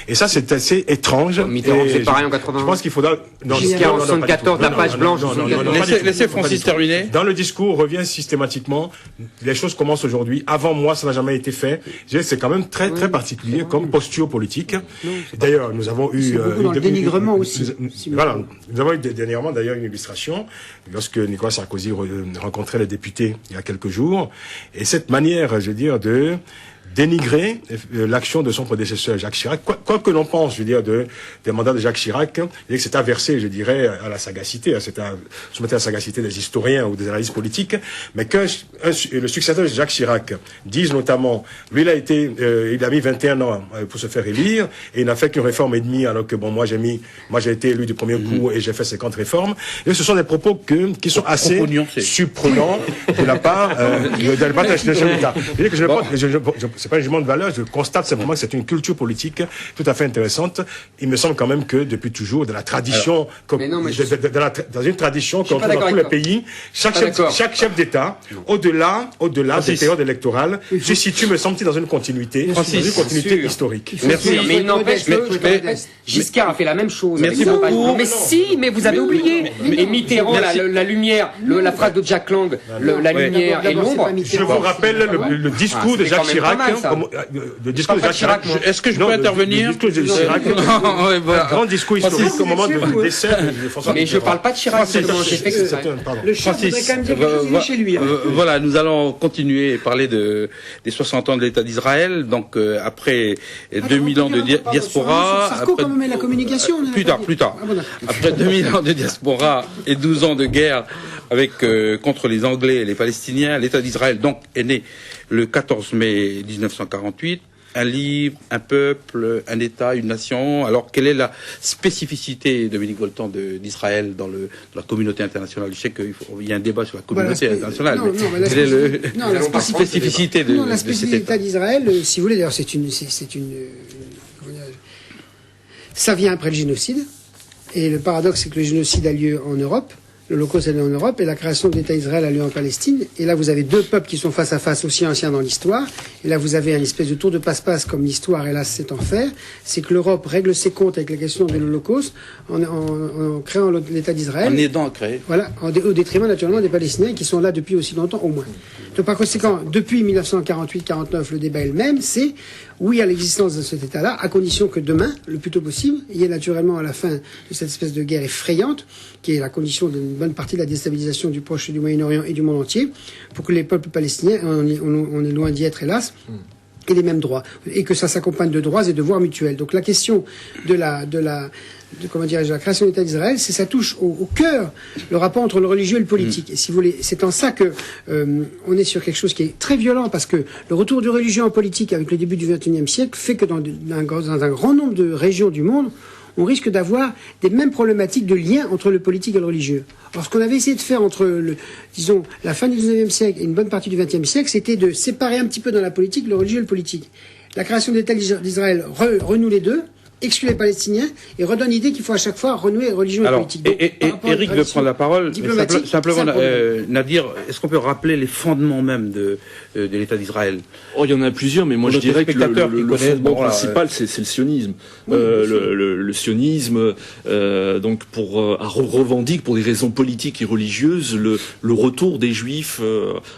Et ça, c'est assez étrange. Mitterrand, c'est pareil en 80. Je pense qu'il faudra... Jusqu'à 74, la page blanche. Laissez Francis terminer. Dans le discours, revient systématiquement, les choses commencent aujourd'hui. Avant moi, ça n'a jamais été fait. C'est quand même très, très particulier comme posture politique. D'ailleurs, nous avons eu... dans le dénigrement aussi. Voilà. Nous avons eu dernièrement d'ailleurs une illustration lorsque Nicolas Sarkozy rencontrait les députés il y a quelques jours, et cette manière, je veux dire, de dénigrer l'action de son prédécesseur Jacques Chirac, quoi que l'on pense, je veux dire, des mandats de Jacques Chirac, et que c'est inversé, je dirais, à la sagacité, soumettre à la sagacité des historiens ou des analystes politiques, mais que le successeur de Jacques Chirac dise notamment, lui il a mis 21 ans pour se faire élire, et il n'a fait qu'une réforme et demie, alors que bon, moi j'ai été élu du premier coup et j'ai fait 50 réformes, et ce sont des propos qui sont assez surprenants de la part de l'État. c'est pas un jugement de valeur, je constate simplement que c'est une culture politique tout à fait intéressante. Il me semble quand même que depuis toujours, dans la tradition, dans une tradition qu'on trouve dans tous les pays, chaque chef d'État, au-delà des périodes électorales, se situe, me semble-t-il, dans une continuité, historique. Merci. Mais il n'empêche que Giscard a fait la même chose. Merci beaucoup. Mais vous avez oublié. Et Mitterrand, la lumière, la phrase de Jack Lang, la lumière et l'ombre. Je vous rappelle le discours de Jacques Chirac. Le discours de Jacques Chirac. Est-ce que je peux intervenir? Le discours de Chirac. Un grand discours historique au moment du décès de François Mitterrand. Mais je parle pas de Chirac, j'ai fait que ça. Le chef voudrait quand même dire quelque chose chez lui. Voilà, nous allons continuer et parler des 60 ans de l'État d'Israël. Donc, après 2000 ans de diaspora. Sarko, quand même, la communication. Plus tard. Après 2000 ans de diaspora et 12 ans de guerre contre les Anglais et les Palestiniens, l'État d'Israël donc est né le 14 mai 1948. Un livre, un peuple, un État, une nation. Alors, quelle est la spécificité, Dominique Voltan, d'Israël dans la communauté internationale? Je sais qu'il y a un débat sur la communauté internationale. Quelle est la spécificité de la cet spécificité État d'Israël, si vous voulez, d'ailleurs, ça vient après le génocide. Et le paradoxe, c'est que le génocide a lieu en Europe. L'Holocauste a lieu en Europe et la création de l'État d'Israël a lieu en Palestine. Et là, vous avez deux peuples qui sont face à face, aussi anciens dans l'histoire. Et là, vous avez un espèce de tour de passe-passe comme l'histoire, hélas, sait en faire. C'est que l'Europe règle ses comptes avec la question de l'Holocauste en créant l'État d'Israël. En aidant à créer. Voilà, au détriment naturellement des Palestiniens qui sont là depuis aussi longtemps au moins. Donc par conséquent, depuis 1948-49, le débat est le même, c'est oui à l'existence de cet État-là, à condition que demain, le plus tôt possible, il y ait naturellement à la fin de cette espèce de guerre effrayante, qui est la condition d'une bonne partie de la déstabilisation du Proche et du Moyen-Orient et du monde entier, pour que les peuples palestiniens, on est loin d'y être hélas, aient les mêmes droits, et que ça s'accompagne de droits et devoirs mutuels. Donc la question de la création de l'État d'Israël, ça touche au cœur le rapport entre le religieux et le politique. Et si vous voulez, c'est en ça que on est sur quelque chose qui est très violent, parce que le retour du religieux en politique avec le début du XXIe siècle fait que dans un grand nombre de régions du monde, on risque d'avoir des mêmes problématiques de lien entre le politique et le religieux. Alors, ce qu'on avait essayé de faire entre la fin du XIXe siècle et une bonne partie du XXe siècle, c'était de séparer un petit peu dans la politique le religieux et le politique. La création de l'État d'Israël renoue les deux, exclut les Palestiniens et redonne l'idée qu'il faut à chaque fois renouer religion et politique. Donc, Eric veut prendre la parole. Simplement, Nadir, est-ce qu'on peut rappeler les fondements même de l'État d'Israël? Il y en a plusieurs, mais moi je dirais que le fondement principal, c'est le sionisme. Le sionisme, donc revendique pour des raisons politiques et religieuses le retour des Juifs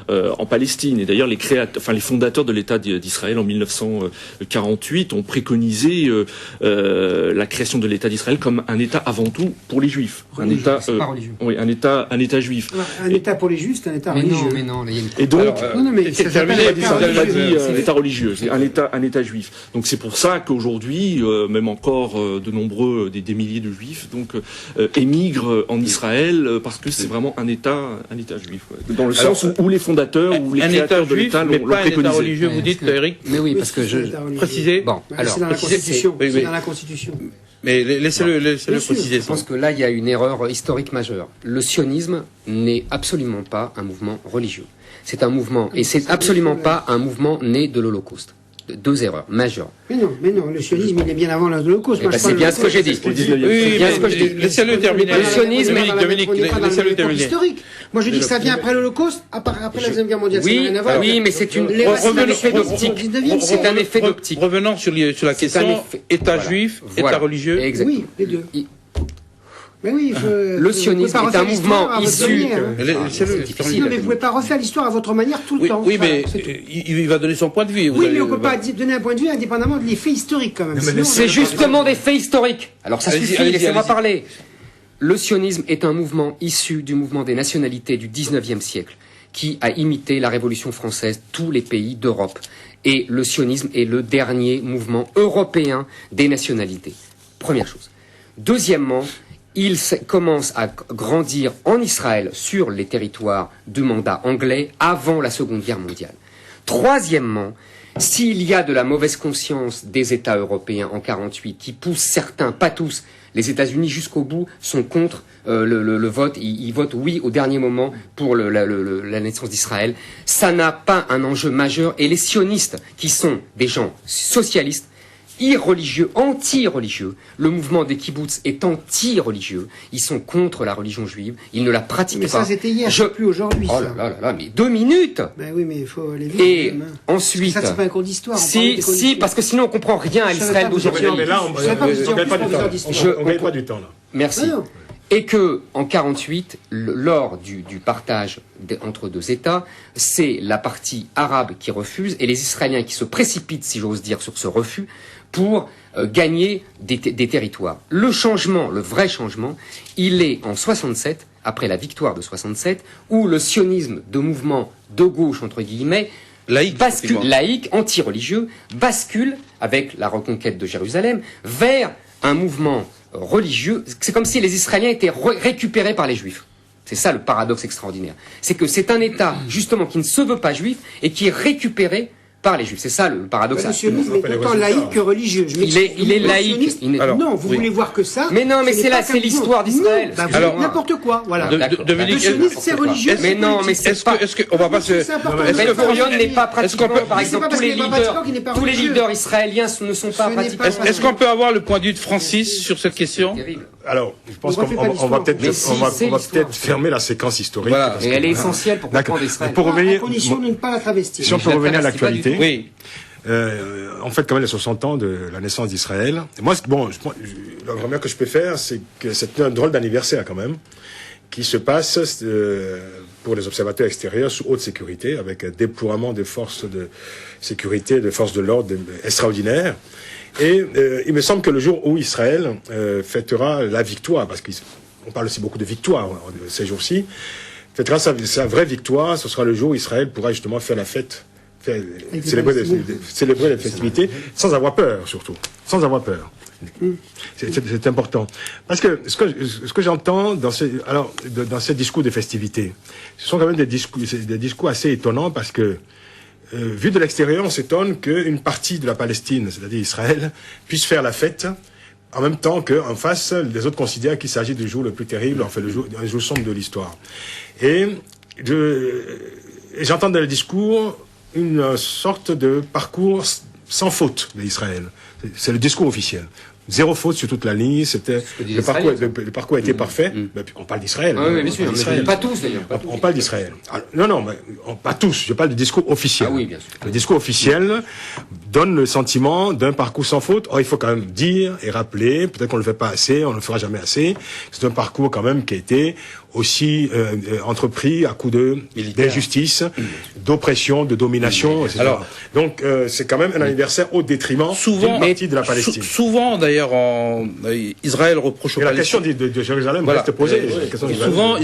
en Palestine. Et d'ailleurs, les fondateurs de l'État d'Israël en 1948 ont préconisé la création de l'État d'Israël comme un État avant tout pour les Juifs. Religieux, un État juif. Un État pour les Juifs, c'est un État religieux. Mais non, et donc, ça pas dit un État religieux, c'est un État juif. Donc c'est pour ça qu'aujourd'hui, même encore de nombreux, des milliers de Juifs, donc émigrent en Israël parce que c'est vraiment un État juif, dans le sens où les fondateurs ou les créateurs de l'État l'ont préconisé. Un État religieux, vous dites, Eric? Mais oui, parce que préciser. Bon, alors c'est dans la Constitution. C'est dans la Constitution. Mais laissez-le préciser. Je pense que là, il y a une erreur historique majeure. Le sionisme n'est absolument pas un mouvement religieux. C'est un mouvement, et c'est absolument pas un mouvement né de l'Holocauste. Deux erreurs majeures. Mais non, le sionisme, il est bien avant l'Holocauste. C'est bien ce que j'ai dit. Laissez-le terminer. Le sionisme, Dominique, laissez-le terminer. Historique. Moi, je dis que ça vient après l'Holocauste, après la Deuxième Guerre mondiale. Oui, mais c'est un effet d'optique. C'est un effet d'optique. Revenons sur la question État juif, État religieux. Oui, les deux. Mais oui, le sionisme est un mouvement issu. Non, mais vous pouvez pas refaire l'histoire à votre manière tout le temps. Oui, mais il va donner son point de vue. Oui, mais on peut pas donner un point de vue indépendamment de l'effet historique quand même. C'est justement des faits historiques. Alors ça suffit, laissez-moi parler. Le sionisme est un mouvement issu du mouvement des nationalités du XIXe siècle, qui a imité la Révolution française, tous les pays d'Europe. Et le sionisme est le dernier mouvement européen des nationalités. Première chose. Deuxièmement, il commence à grandir en Israël sur les territoires du mandat anglais avant la Seconde Guerre mondiale. Troisièmement, S'il y a de la mauvaise conscience des États européens en 48 qui poussent certains, pas tous, les États-Unis jusqu'au bout sont contre le vote, ils votent oui au dernier moment pour la naissance d'Israël. Ça n'a pas un enjeu majeur et les sionistes, qui sont des gens socialistes, irreligieux, anti-religieux. Le mouvement des kibbutz est anti-religieux. Ils sont contre la religion juive. Ils ne la pratiquent pas. Mais ça, c'était hier, plus aujourd'hui. Oh là là, mais 2 minutes. Ben oui, mais il faut aller vite. Et ensuite, ça, c'est pas un cours d'histoire. Si, parce que sinon on comprend rien à l'Israël d'aujourd'hui. Mais là, on ne gagne pas du temps. Là. Merci. Et que, en 48, lors du partage entre deux États, c'est la partie arabe qui refuse et les Israéliens qui se précipitent, si j'ose dire, sur ce refus pour gagner des territoires. Le changement, le vrai changement, il est en 67, après la victoire de 67, où le sionisme de mouvement de gauche, entre guillemets, laïque, anti-religieux, bascule, avec la reconquête de Jérusalem, vers un mouvement religieux. C'est comme si les Israéliens étaient récupérés par les Juifs. C'est ça le paradoxe extraordinaire. C'est que c'est un État, justement, qui ne se veut pas juif et qui est récupéré par les Juifs. C'est ça le paradoxe. Le sionisme est autant laïque que religieux. Il est laïque. Non, vous voulez voir que ça. Mais non, mais c'est l'histoire d'Israël. Alors, n'importe quoi, voilà. Dominique, le sionisme, c'est religieux. Mais non, mais c'est pas. Est-ce qu'on va pas se... Ben Gurion n'est pas pratiquant, par exemple, tous les leaders israéliens ne sont pas pratiquants. Est-ce qu'on peut avoir le point de vue de Francis sur cette question? Alors, je pense qu'on va peut-être fermer la séquence historique. Voilà. Et elle est essentielle pour comprendre Israël. À condition de ne pas la travestir. Si on peut revenir à l'actualité. Oui. En fait, quand même, les 60 ans de la naissance d'Israël. Moi, la remarque que je peux faire, c'est que c'est un drôle d'anniversaire quand même, qui se passe pour les observateurs extérieurs sous haute sécurité, avec un déploiement des forces de sécurité, des forces de l'ordre extraordinaires. Et il me semble que le jour où Israël fêtera la victoire, parce qu'on parle aussi beaucoup de victoire ces jours-ci, fêtera sa vraie victoire, ce sera le jour où Israël pourra justement faire la fête, célébrer les festivités, sans avoir peur surtout, sans avoir peur. C'est important. Parce que ce que j'entends dans ces discours de festivités, ce sont quand même des discours assez étonnants parce que vu de l'extérieur, on s'étonne qu'une partie de la Palestine, c'est-à-dire Israël, puisse faire la fête en même temps qu'en face, les autres considèrent qu'il s'agit du jour le plus terrible, enfin un jour sombre de l'histoire. Et j'entends dans le discours une sorte de parcours sans faute d'Israël. C'est le discours officiel. Zéro faute sur toute la ligne, le parcours a été parfait. Mais on parle d'Israël. Oui, bien sûr. Pas tous, d'ailleurs. On parle d'Israël. Non, mais pas tous. Je parle du discours officiel. Ah oui, bien sûr. Le discours officiel donne le sentiment d'un parcours sans faute. Or, il faut quand même dire et rappeler, peut-être qu'on ne le fait pas assez, on ne le fera jamais assez. C'est un parcours quand même qui a été aussi entrepris à coup d'injustice, d'oppression, de domination, etc. Alors, donc, c'est quand même un anniversaire au détriment d'une partie de la Palestine. Souvent, d'ailleurs, Israël reproche aux Palestiniens. La question de Jérusalem reste posée. Souvent,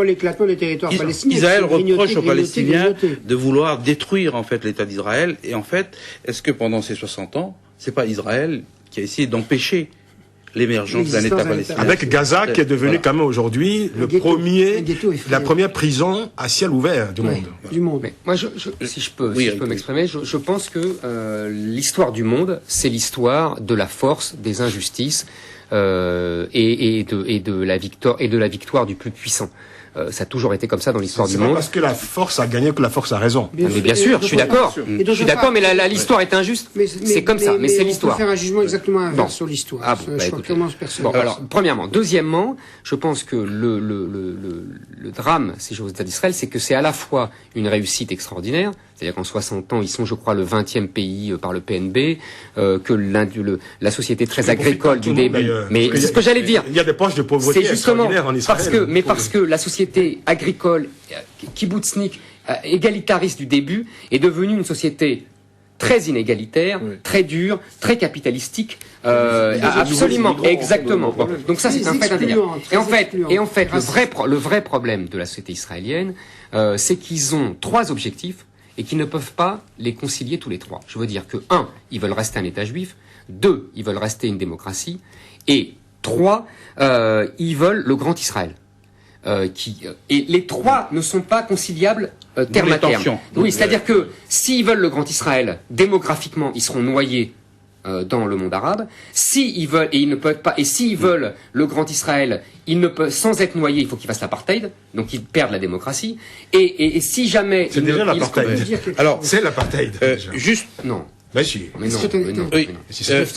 l'éclatement des territoires palestiniens. Israël reproche aux Palestiniens de vouloir détruire, en fait, l'État d'Israël. Et en fait, est-ce que pendant ces 60 ans, c'est pas Israël qui a essayé d'empêcher l'émergence d'un État palestinien? Avec Gaza, qui est devenu quand même aujourd'hui la première prison à ciel ouvert du monde. Mais moi, si je peux m'exprimer, je pense que l'histoire du monde, c'est l'histoire de la force, des injustices et de la victoire du plus puissant. Ça a toujours été comme ça dans l'histoire du monde. C'est pas parce que la force a gagné que la force a raison. Mais bien sûr, je suis d'accord. Je suis d'accord, mais l'histoire est injuste. C'est comme ça, mais c'est l'histoire. On peut faire un jugement exactement inverse sur l'histoire. Ah bon, alors, premièrement. Deuxièmement, je pense que le drame, si j'ose dire, d'Israël, c'est que c'est à la fois une réussite extraordinaire, c'est-à-dire qu'en 60 ans, ils sont, je crois, le 20e pays par le PNB, que la société très agricole du début. Mais c'est ce que j'allais dire. Il y a des poches de pauvreté extraordinaires en Israël. Parce que la société agricole, kibbutznik, égalitariste du début, est devenue une société très inégalitaire, très dure, très capitalistique, absolument, exactement. Bon. Donc ça, c'est un fait indéniable. Et en fait, le vrai problème de la société israélienne, c'est qu'ils ont 3 objectifs et qu'ils ne peuvent pas les concilier tous les 3. Je veux dire que 1, ils veulent rester un État juif, 2, ils veulent rester une démocratie, et 3, ils veulent le grand Israël. et les trois ne sont pas conciliables terme à terme. Oui, c'est-à-dire que s'ils veulent le Grand Israël, démographiquement, ils seront noyés dans le monde arabe. S'ils veulent, et ils ne peuvent pas, et s'ils veulent le Grand Israël, ils ne peuvent, sans être noyés, il faut qu'ils fassent l'apartheid, donc ils perdent la démocratie. Et si jamais c'est déjà l'apartheid. Alors, c'est l'apartheid. Juste, non. Ben si. Mais non, Oui. oui.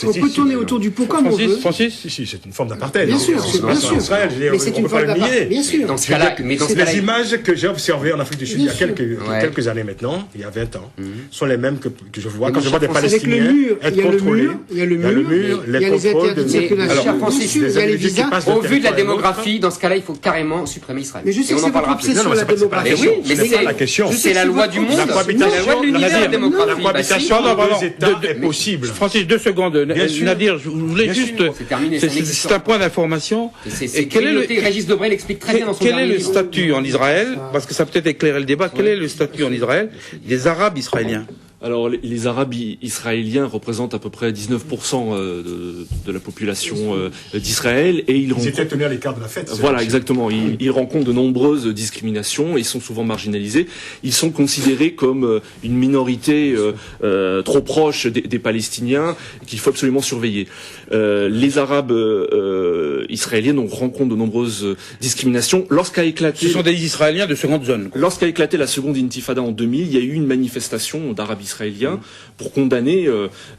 On peut tourner autour du pot comme on veut. Francis, Si, c'est une forme d'apartheid. Bien sûr, bien sûr. Israël, Mais c'est une forme d'apartheid. Bien sûr. Dans ce cas-là, Les images que j'ai observées en Afrique du Sud il y a Bien quelques années maintenant, il y a 20 ans, sont les mêmes que je vois quand je vois des Avec le Palestiniens mur, être contrôlés. il y a le mur, il y a les interdits de circulation, il y a les visas. Au vu de la démographie, dans ce cas-là, il faut carrément supprimer Israël. Mais je sais Et que on en c'est votre parlera plus. obsession, la démographie. Mais oui, mais c'est pas la question. c'est la loi du monde, La cohabitation, c'est la loi de l'univers, la démographie. La cohabitation dans deux États est possible. Francis, 2 secondes. Nadir, je voulais juste... C'est terminé, C'est un point d'information. Et quel est le... Régis Debray l'explique très bien dans son Quel est le livre. statut en Israël, parce que ça peut-être éclairer le débat, quel est le statut en Israël des Arabes israéliens? Alors, les Arabes israéliens représentent à peu près 19% de la population d'Israël et ils étaient tenus à l'écart de la fête. Voilà, exactement. Ils rencontrent de nombreuses discriminations et ils sont souvent marginalisés. Ils sont considérés comme une minorité trop proche des Palestiniens qu'il faut absolument surveiller. Les Arabes israéliens rencontrent de nombreuses discriminations. Lorsqu'a éclaté... Ce sont des Israéliens de seconde zone. Lorsqu'a éclaté la seconde intifada en 2000, il y a eu une manifestation d'Arabes israéliens pour condamner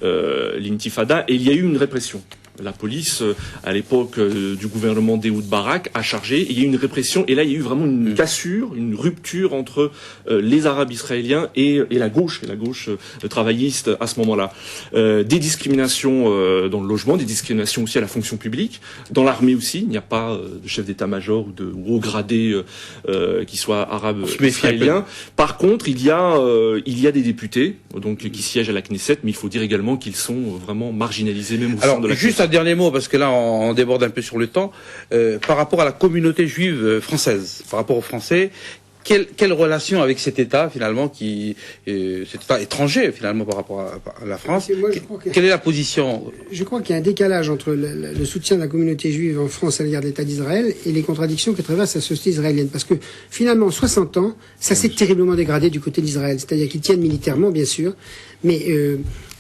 l'intifada et il y a eu une répression. La police, à l'époque du gouvernement d'Ehud Barak, a chargé. Il y a eu une répression et là il y a eu vraiment une cassure, une rupture entre les Arabes israéliens et la gauche travailliste à ce moment-là. Des discriminations dans le logement, des discriminations aussi à la fonction publique, dans l'armée aussi. Il n'y a pas de chef d'état-major ou haut gradé qui soit arabe israélien. Par contre, il y a des députés donc qui siègent à la Knesset, mais il faut dire également qu'ils sont vraiment marginalisés même au sein de la Knesset. Un dernier mot, parce que là, on déborde un peu sur le temps. Par rapport à la communauté juive française, par rapport aux Français, quelle relation avec cet État, finalement, cet État étranger, finalement, par rapport à la France? Quelle est la position? Je crois qu'il y a un décalage entre le soutien de la communauté juive en France à l'égard de l'État d'Israël et les contradictions que traverse la société israélienne. Parce que, finalement, en 60 ans, ça s'est terriblement dégradé du côté d'Israël. C'est-à-dire qu'ils tiennent militairement, bien sûr, mais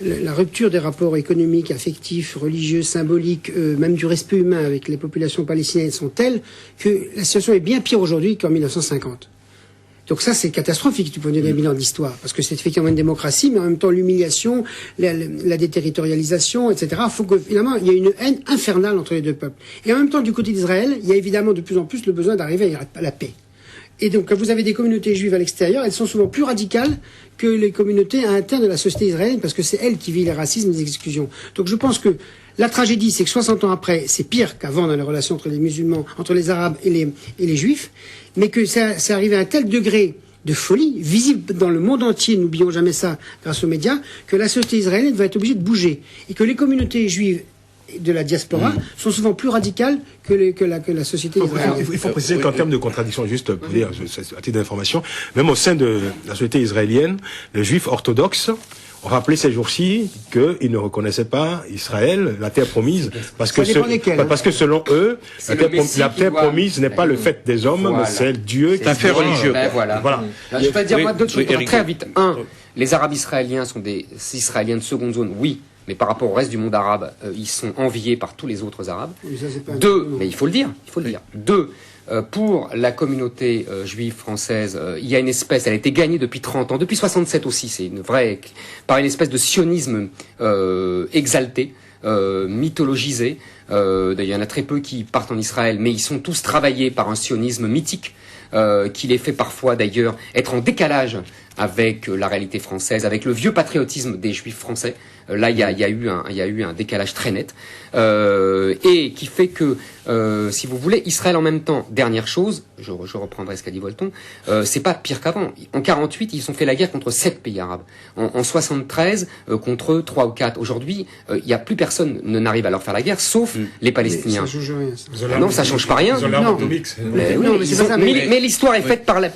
la rupture des rapports économiques, affectifs, religieux, symboliques, même du respect humain avec les populations palestiniennes sont telles que la situation est bien pire aujourd'hui qu'en 1950. Donc ça, c'est catastrophique du point de vue d'un bilan de l'histoire, parce que c'est effectivement une démocratie, mais en même temps l'humiliation, la déterritorialisation, etc. Il faut que finalement il y ait une haine infernale entre les deux peuples. Et en même temps, du côté d'Israël, il y a évidemment de plus en plus le besoin d'arriver à la paix. Et donc, quand vous avez des communautés juives à l'extérieur, elles sont souvent plus radicales que les communautés internes de la société israélienne, parce que c'est elles qui vivent les racismes et les exclusions. Donc je pense que la tragédie, c'est que 60 ans après, c'est pire qu'avant dans les relations entre les musulmans, entre les arabes et les juifs, mais que c'est arrivé à un tel degré de folie, visible dans le monde entier, n'oublions jamais ça grâce aux médias, que la société israélienne va être obligée de bouger. Et que les communautés juives de la diaspora sont souvent plus radicales que la société israélienne. Il faut préciser qu'en termes de contradiction, juste pour dire, à titre d'information, même au sein de la société israélienne, les juifs orthodoxes ont rappelé ces jours-ci qu'ils ne reconnaissaient pas Israël, la terre promise, parce que selon eux, la terre promise n'est pas le fait des hommes, mais c'est Dieu qui est un fait religieux. Voilà. Je vais dire moi deux choses très vite. Un, les Arabes israéliens sont des Israéliens de seconde zone, oui. Mais par rapport au reste du monde arabe, ils sont enviés par tous les autres Arabes. Deux, mais il faut le dire. Deux, pour la communauté juive française, il y a une espèce, elle a été gagnée depuis 30 ans, depuis 67 aussi, c'est une vraie, par une espèce de sionisme exalté, mythologisé. D'ailleurs, il y en a très peu qui partent en Israël, mais ils sont tous travaillés par un sionisme mythique. Qui les fait parfois d'ailleurs être en décalage avec la réalité française, avec le vieux patriotisme des juifs français. Là, il y a eu un décalage très net, et qui fait que, si vous voulez, Israël en même temps, dernière chose, je reprendrai ce qu'a dit Volton, c'est pas pire qu'avant. En 48, ils ont fait la guerre contre 7 pays arabes. En 73, contre 3 ou 4. Aujourd'hui, il y a plus personne n'arrive à leur faire la guerre, sauf les Palestiniens. Ça change rien. Ça. Non, ça change pas rien. Ils ont l'arme Non. atomique. Mais, oui, Non, mais c'est pas ça, mais l'histoire est faite par la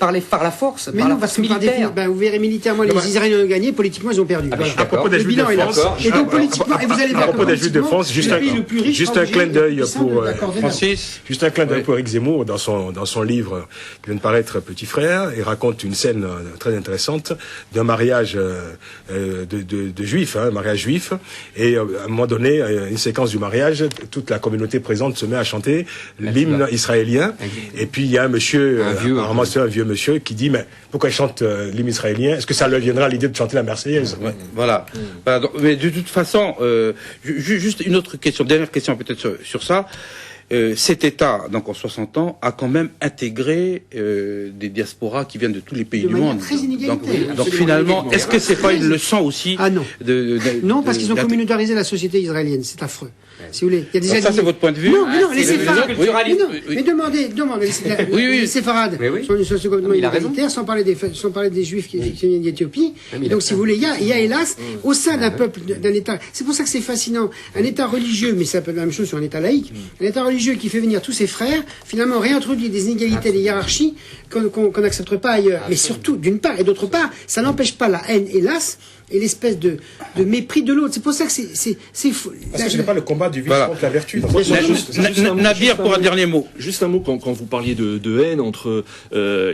force, Mais par non, la parce force que par militaire. définition, vous verrez militairement, les Israéliens ont gagné, politiquement, ils ont perdu. Ah, ben, je suis À propos des Le Juifs de bilan est là. France, Et donc, politiquement, et vous allez à voir propos des Juifs de France, juste un clin d'œil pour Francis, juste un clin d'œil pour Éric Zemmour dans son livre qui vient de paraître Petit Frère. Il raconte une scène très intéressante d'un mariage de juifs, un mariage juif, et à un moment donné, une séquence du mariage, toute la communauté présente se met à chanter l'hymne israélien, et puis il y a un monsieur, apparemment c'est un vieux monsieur, qui dit mais pourquoi il chante l'hymne israélien? Est-ce que ça lui viendra l'idée de chanter la Marseillaise? Ouais, voilà. Voilà, donc, mais de toute façon, juste une autre question, dernière question peut-être sur ça. Cet État, donc en 60 ans, a quand même intégré des diasporas qui viennent de tous les pays De du manière monde. très inégalitaire. Donc finalement, est-ce que c'est pas une leçon aussi Ah non. Non, parce qu'ils ont communautarisé la société israélienne. C'est affreux. Si vous voulez, il y a des ça, c'est votre point de vue. Non, mais non, les c'est séfarades. oui, Mais demandez, les séfarades sont une société complètement inégalitaire, sans parler des juifs qui viennent d'Éthiopie. Et donc, si vous voulez, il y a hélas, au sein d'un peuple, d'un État, c'est pour ça que c'est fascinant, un État religieux, mais ça peut être la même chose sur un État laïque, un État religieux qui fait venir tous ses frères, finalement réintroduit des inégalités, des hiérarchies qu'on n'accepterait pas ailleurs. Mais surtout, d'une part, et d'autre part, ça n'empêche pas la haine, hélas, et l'espèce de mépris de l'autre. C'est pour ça que c'est fou. Parce que ce n'est pas le combat du vice contre la vertu. Nadir, pour un dernier mot. Juste un mot, quand vous parliez de haine entre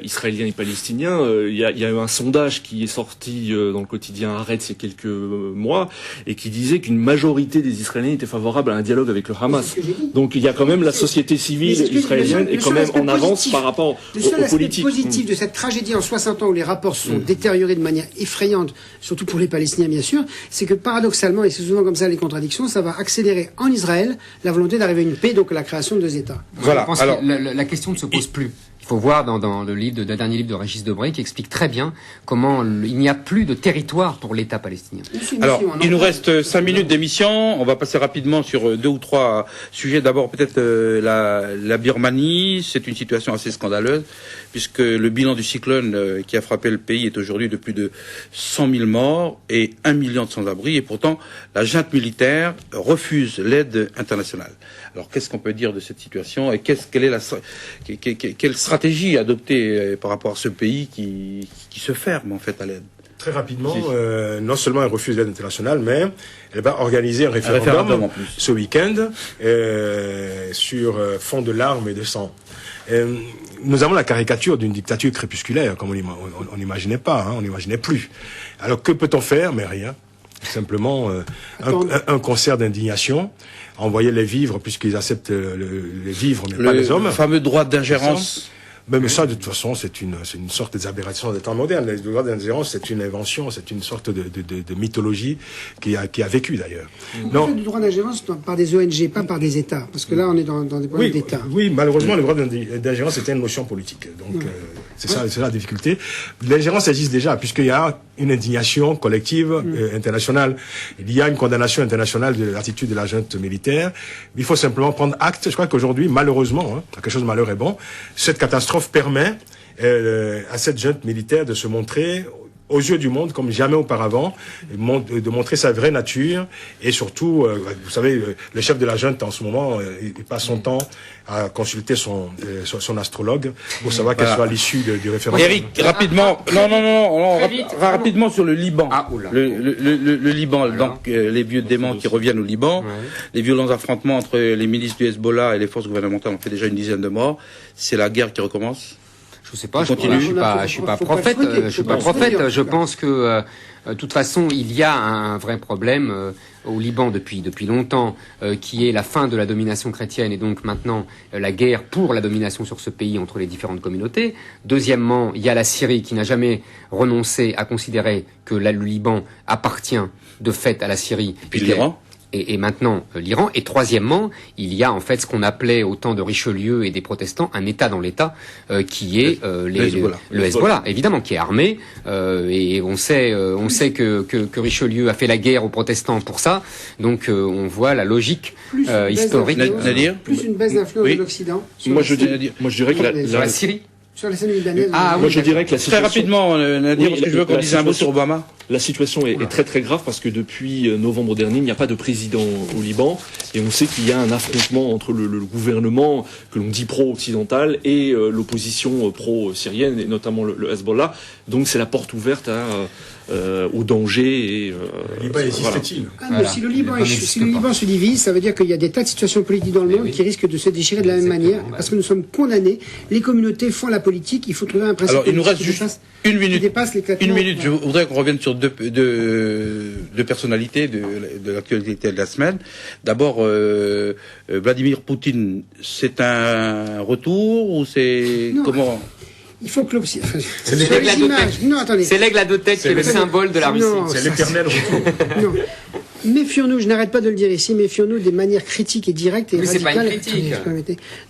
Israéliens et Palestiniens, il y a eu un sondage qui est sorti dans le quotidien Haaretz il y a quelques mois, et qui disait qu'une majorité des Israéliens étaient favorables à un dialogue avec le Hamas. Donc il y a quand même la société civile israélienne est quand même en avance par rapport aux politiques. Le seul aspect positif de cette tragédie en 60 ans où les rapports sont détériorés de manière effrayante, surtout pour les Palestiniens bien sûr, c'est que paradoxalement, et c'est souvent comme ça les contradictions, ça va accélérer en Israël la volonté d'arriver à une paix, donc la création de 2 États. Voilà. Je pense que la question ne se pose plus. Il faut voir dans le dernier livre de Régis Debray qui explique très bien comment il n'y a plus de territoire pour l'État palestinien. Alors, il nous reste 5 minutes d'émission. On va passer rapidement sur 2 ou 3 sujets. D'abord, peut-être la Birmanie. C'est une situation assez scandaleuse, puisque le bilan du cyclone qui a frappé le pays est aujourd'hui de plus de 100 000 morts et 1 million de sans-abri. Et pourtant, la junte militaire refuse l'aide internationale. Alors, qu'est-ce qu'on peut dire de cette situation et quelle stratégie adopter par rapport à ce pays qui se ferme en fait à l'aide? Très rapidement, non seulement elle refuse l'aide internationale, mais elle va organiser un référendum ce week-end sur fond de larmes et de sang. Nous avons la caricature d'une dictature crépusculaire, comme on n'imaginait pas, on n'imaginait plus. Alors que peut-on faire? Mais rien. Simplement un concert d'indignation, envoyer les vivres, puisqu'ils acceptent les vivres, mais pas les hommes. Le fameux droit d'ingérence. Mais ça, de toute façon, c'est une sorte d'aberration des temps modernes. Le droit d'ingérence, c'est une invention, c'est une sorte de mythologie qui a vécu d'ailleurs. Non. Le droit d'ingérence par des ONG, pas par des États, parce que là, on est dans des problèmes d'État. Oui, malheureusement, le droit d'ingérence était une notion politique. Donc, c'est ça la difficulté. L'ingérence existe déjà, puisqu'il y a une indignation collective internationale. Il y a une condamnation internationale de l'attitude de la junte militaire. Il faut simplement prendre acte. Je crois qu'aujourd'hui, malheureusement, quelque chose de malheur est bon, cette catastrophe permet à cette junte militaire de se montrer aux yeux du monde comme jamais auparavant, de montrer sa vraie nature, et surtout, vous savez, le chef de la junte en ce moment, il passe son temps à consulter son astrologue pour savoir quelle sera l'issue du référendum. Eric, rapidement, rapidement sur le Liban. Le Liban, donc les vieux démons qui reviennent au Liban, les violents affrontements entre les milices du Hezbollah et les forces gouvernementales ont fait déjà une dizaine de morts. C'est la guerre qui recommence. Je sais pas, je suis pas prophète. Je pense que de toute façon, il y a un vrai problème au Liban depuis longtemps, qui est la fin de la domination chrétienne et donc maintenant la guerre pour la domination sur ce pays entre les différentes communautés. Deuxièmement, il y a la Syrie qui n'a jamais renoncé à considérer que le Liban appartient de fait à la Syrie. Et puis l'Iran. Et maintenant l'Iran. Et troisièmement, il y a en fait ce qu'on appelait au temps de Richelieu et des protestants un État dans l'État qui est le Hezbollah, évidemment, qui est armé. Et on sait que Richelieu a fait la guerre aux protestants pour ça. Donc on voit la logique historique. Plus une baisse d'influence de l'Occident. Moi je dirais que la Syrie. Sur la scène libanaise. Moi je dirais que la situation... Très rapidement, Nadir, parce que je veux qu'on dise un mot sur Obama. La situation est très très grave parce que depuis novembre dernier, il n'y a pas de président au Liban et on sait qu'il y a un affrontement entre le gouvernement que l'on dit pro-occidental et l'opposition pro-syrienne et notamment le Hezbollah. Donc c'est la porte ouverte au danger. Le Liban existe-t-il ? Mais si le Liban se divise, ça veut dire qu'il y a des tas de situations politiques dans le monde qui risquent de se déchirer de la même manière parce que nous sommes condamnés. Les communautés font la politique. Il faut trouver un principe. Alors il nous reste juste une minute. Une minute. Je voudrais qu'on revienne sur deux personnalités de l'actualité de la semaine. D'abord, Vladimir Poutine, c'est un retour ou c'est comment? Il faut que c'est l'aigle à deux têtes qui est le symbole de la Russie. C'est l'éternel retour. Non. Méfions-nous, je n'arrête pas de le dire ici, méfions-nous des manières critiques et directes et radicales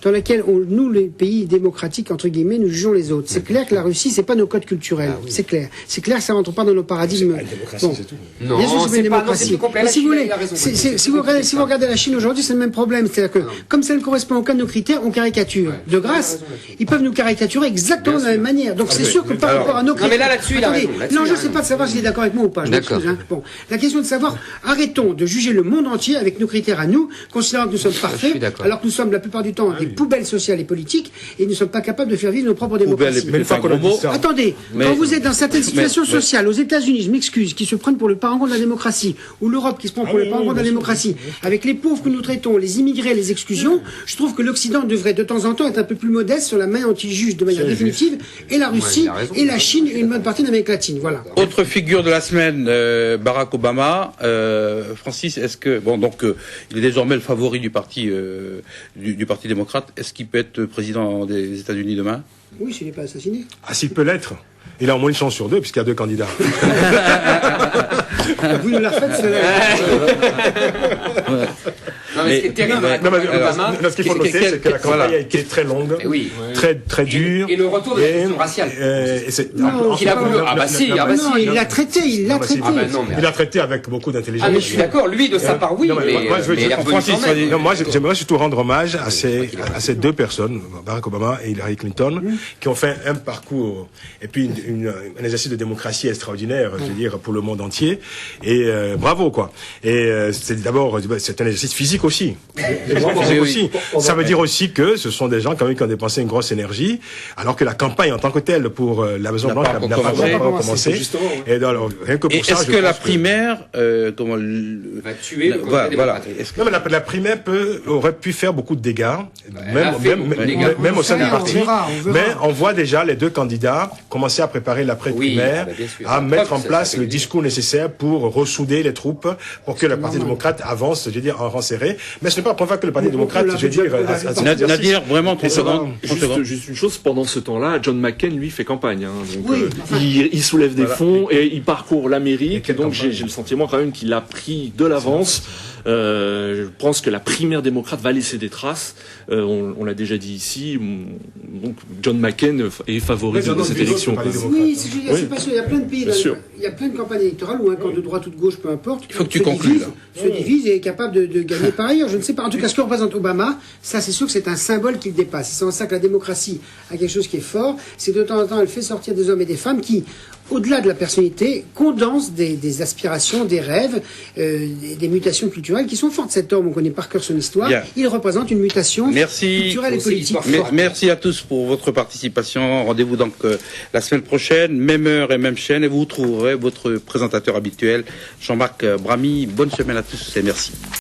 dans lesquelles nous, les pays démocratiques, entre guillemets, nous jugeons les autres. C'est clair que la Russie, c'est pas nos codes culturels. C'est clair. C'est clair que ça rentre pas dans nos paradigmes. C'est c'est tout. Non, bien sûr, c'est pas une démocratie. Mais si vous voulez, si vous regardez la Chine aujourd'hui, c'est le même problème. C'est-à-dire que, comme ça ne correspond à aucun de nos critères, on caricature. De grâce, ils peuvent nous caricaturer exactement de la même manière. Donc c'est sûr que par rapport à nos critères. Non, mais là, là-dessus, il a raison. L'enjeu, c'est pas de savoir s'il est d'accord avec moi ou pas. Je m'excuse. Bon. La question est de savoir, arrêtons de juger le monde entier avec nos critères à nous, considérant que nous sommes parfaits, alors que nous sommes la plupart du temps des poubelles sociales et politiques, et nous ne sommes pas capables de faire vivre nos propres démocraties. Attendez, quand vous êtes dans certaines situations sociales, aux États-Unis, je m'excuse, qui se prennent pour le parangon de la démocratie, ou l'Europe qui se prend pour le parangon de la démocratie, avec les pauvres que nous traitons, les immigrés, les exclusions, je trouve que l'Occident devrait de temps en temps être un peu plus modeste sur la main dont il juge de manière définitive, et la Russie, et la Chine, et une bonne partie d'Amérique latine. Voilà. Autre figure de la semaine, Barack Obama. Francis, est-ce que il est désormais le favori du parti démocrate. Est-ce qu'il peut être président des États-Unis demain? Oui, s'il n'est pas assassiné. Ah, s'il peut l'être. Il a au moins une chance sur deux puisqu'il y a deux candidats. Vous nous la refaites, Non, mais ce qui est terrible avec Obama, ce qu'il faut noter, c'est que la campagne a été très longue, très dure. Et le retour de la question raciale. Il a voulu. Ah bah si, non, il l'a traité, il l'a traité. Il l'a traité avec beaucoup d'intelligence. Ah mais je suis d'accord, lui de sa part oui, mais moi j'aimerais surtout rendre hommage à ces deux personnes, Barack Obama et Hillary Clinton, qui ont fait un parcours et puis un exercice de démocratie extraordinaire, je veux dire, pour le monde entier. Et bravo quoi. Et c'est d'abord c'est un exercice physique aussi. Ça veut dire aussi que ce sont des gens quand même qui ont dépensé une grosse énergie, alors que la campagne en tant que telle pour la Maison Blanche n'a pas commencé. Et alors, rien que pour ça, est-ce que la primaire va tuer le voilà. Non, mais la primaire aurait pu faire beaucoup de dégâts, même au sein du parti. Mais on voit déjà les deux candidats commencer à préparer l'après-primaire, à mettre en place le discours nécessaire pour ressouder les troupes, pour que le Parti démocrate avance, je veux dire, en rang serré. Mais ce n'est pas la première fois que le Parti démocrate, je veux dire, Nadir, vraiment, 30 secondes. Juste une chose, pendant ce temps-là, John McCain, lui, fait campagne. Il soulève des fonds et il parcourt l'Amérique. Et donc, j'ai le sentiment quand même qu'il a pris de l'avance. Je pense que la primaire démocrate va laisser des traces. On l'a déjà dit ici. Donc John McCain est favori de cette élection. Oui, c'est pas sûr. Il y a plein de pays, il y a plein de campagnes électorales où un camp de droite ou de gauche, peu importe, il faut que tu conclues, se divise et est capable de gagner par ailleurs. Je ne sais pas. En tout cas, ce que représente Obama, ça c'est sûr que c'est un symbole qu'il dépasse. C'est en ça que la démocratie a quelque chose qui est fort. C'est de temps en temps, elle fait sortir des hommes et des femmes qui, au-delà de la personnalité, condensent des aspirations, des rêves, des mutations culturelles qui sont fortes. Cet homme, on connaît par cœur son histoire. Bien. Il représente une mutation culturelle et politique. Merci à tous pour votre participation. Rendez-vous donc la semaine prochaine, même heure et même chaîne, et vous trouverez votre présentateur habituel, Jean-Marc Bramy. Bonne semaine à tous et merci.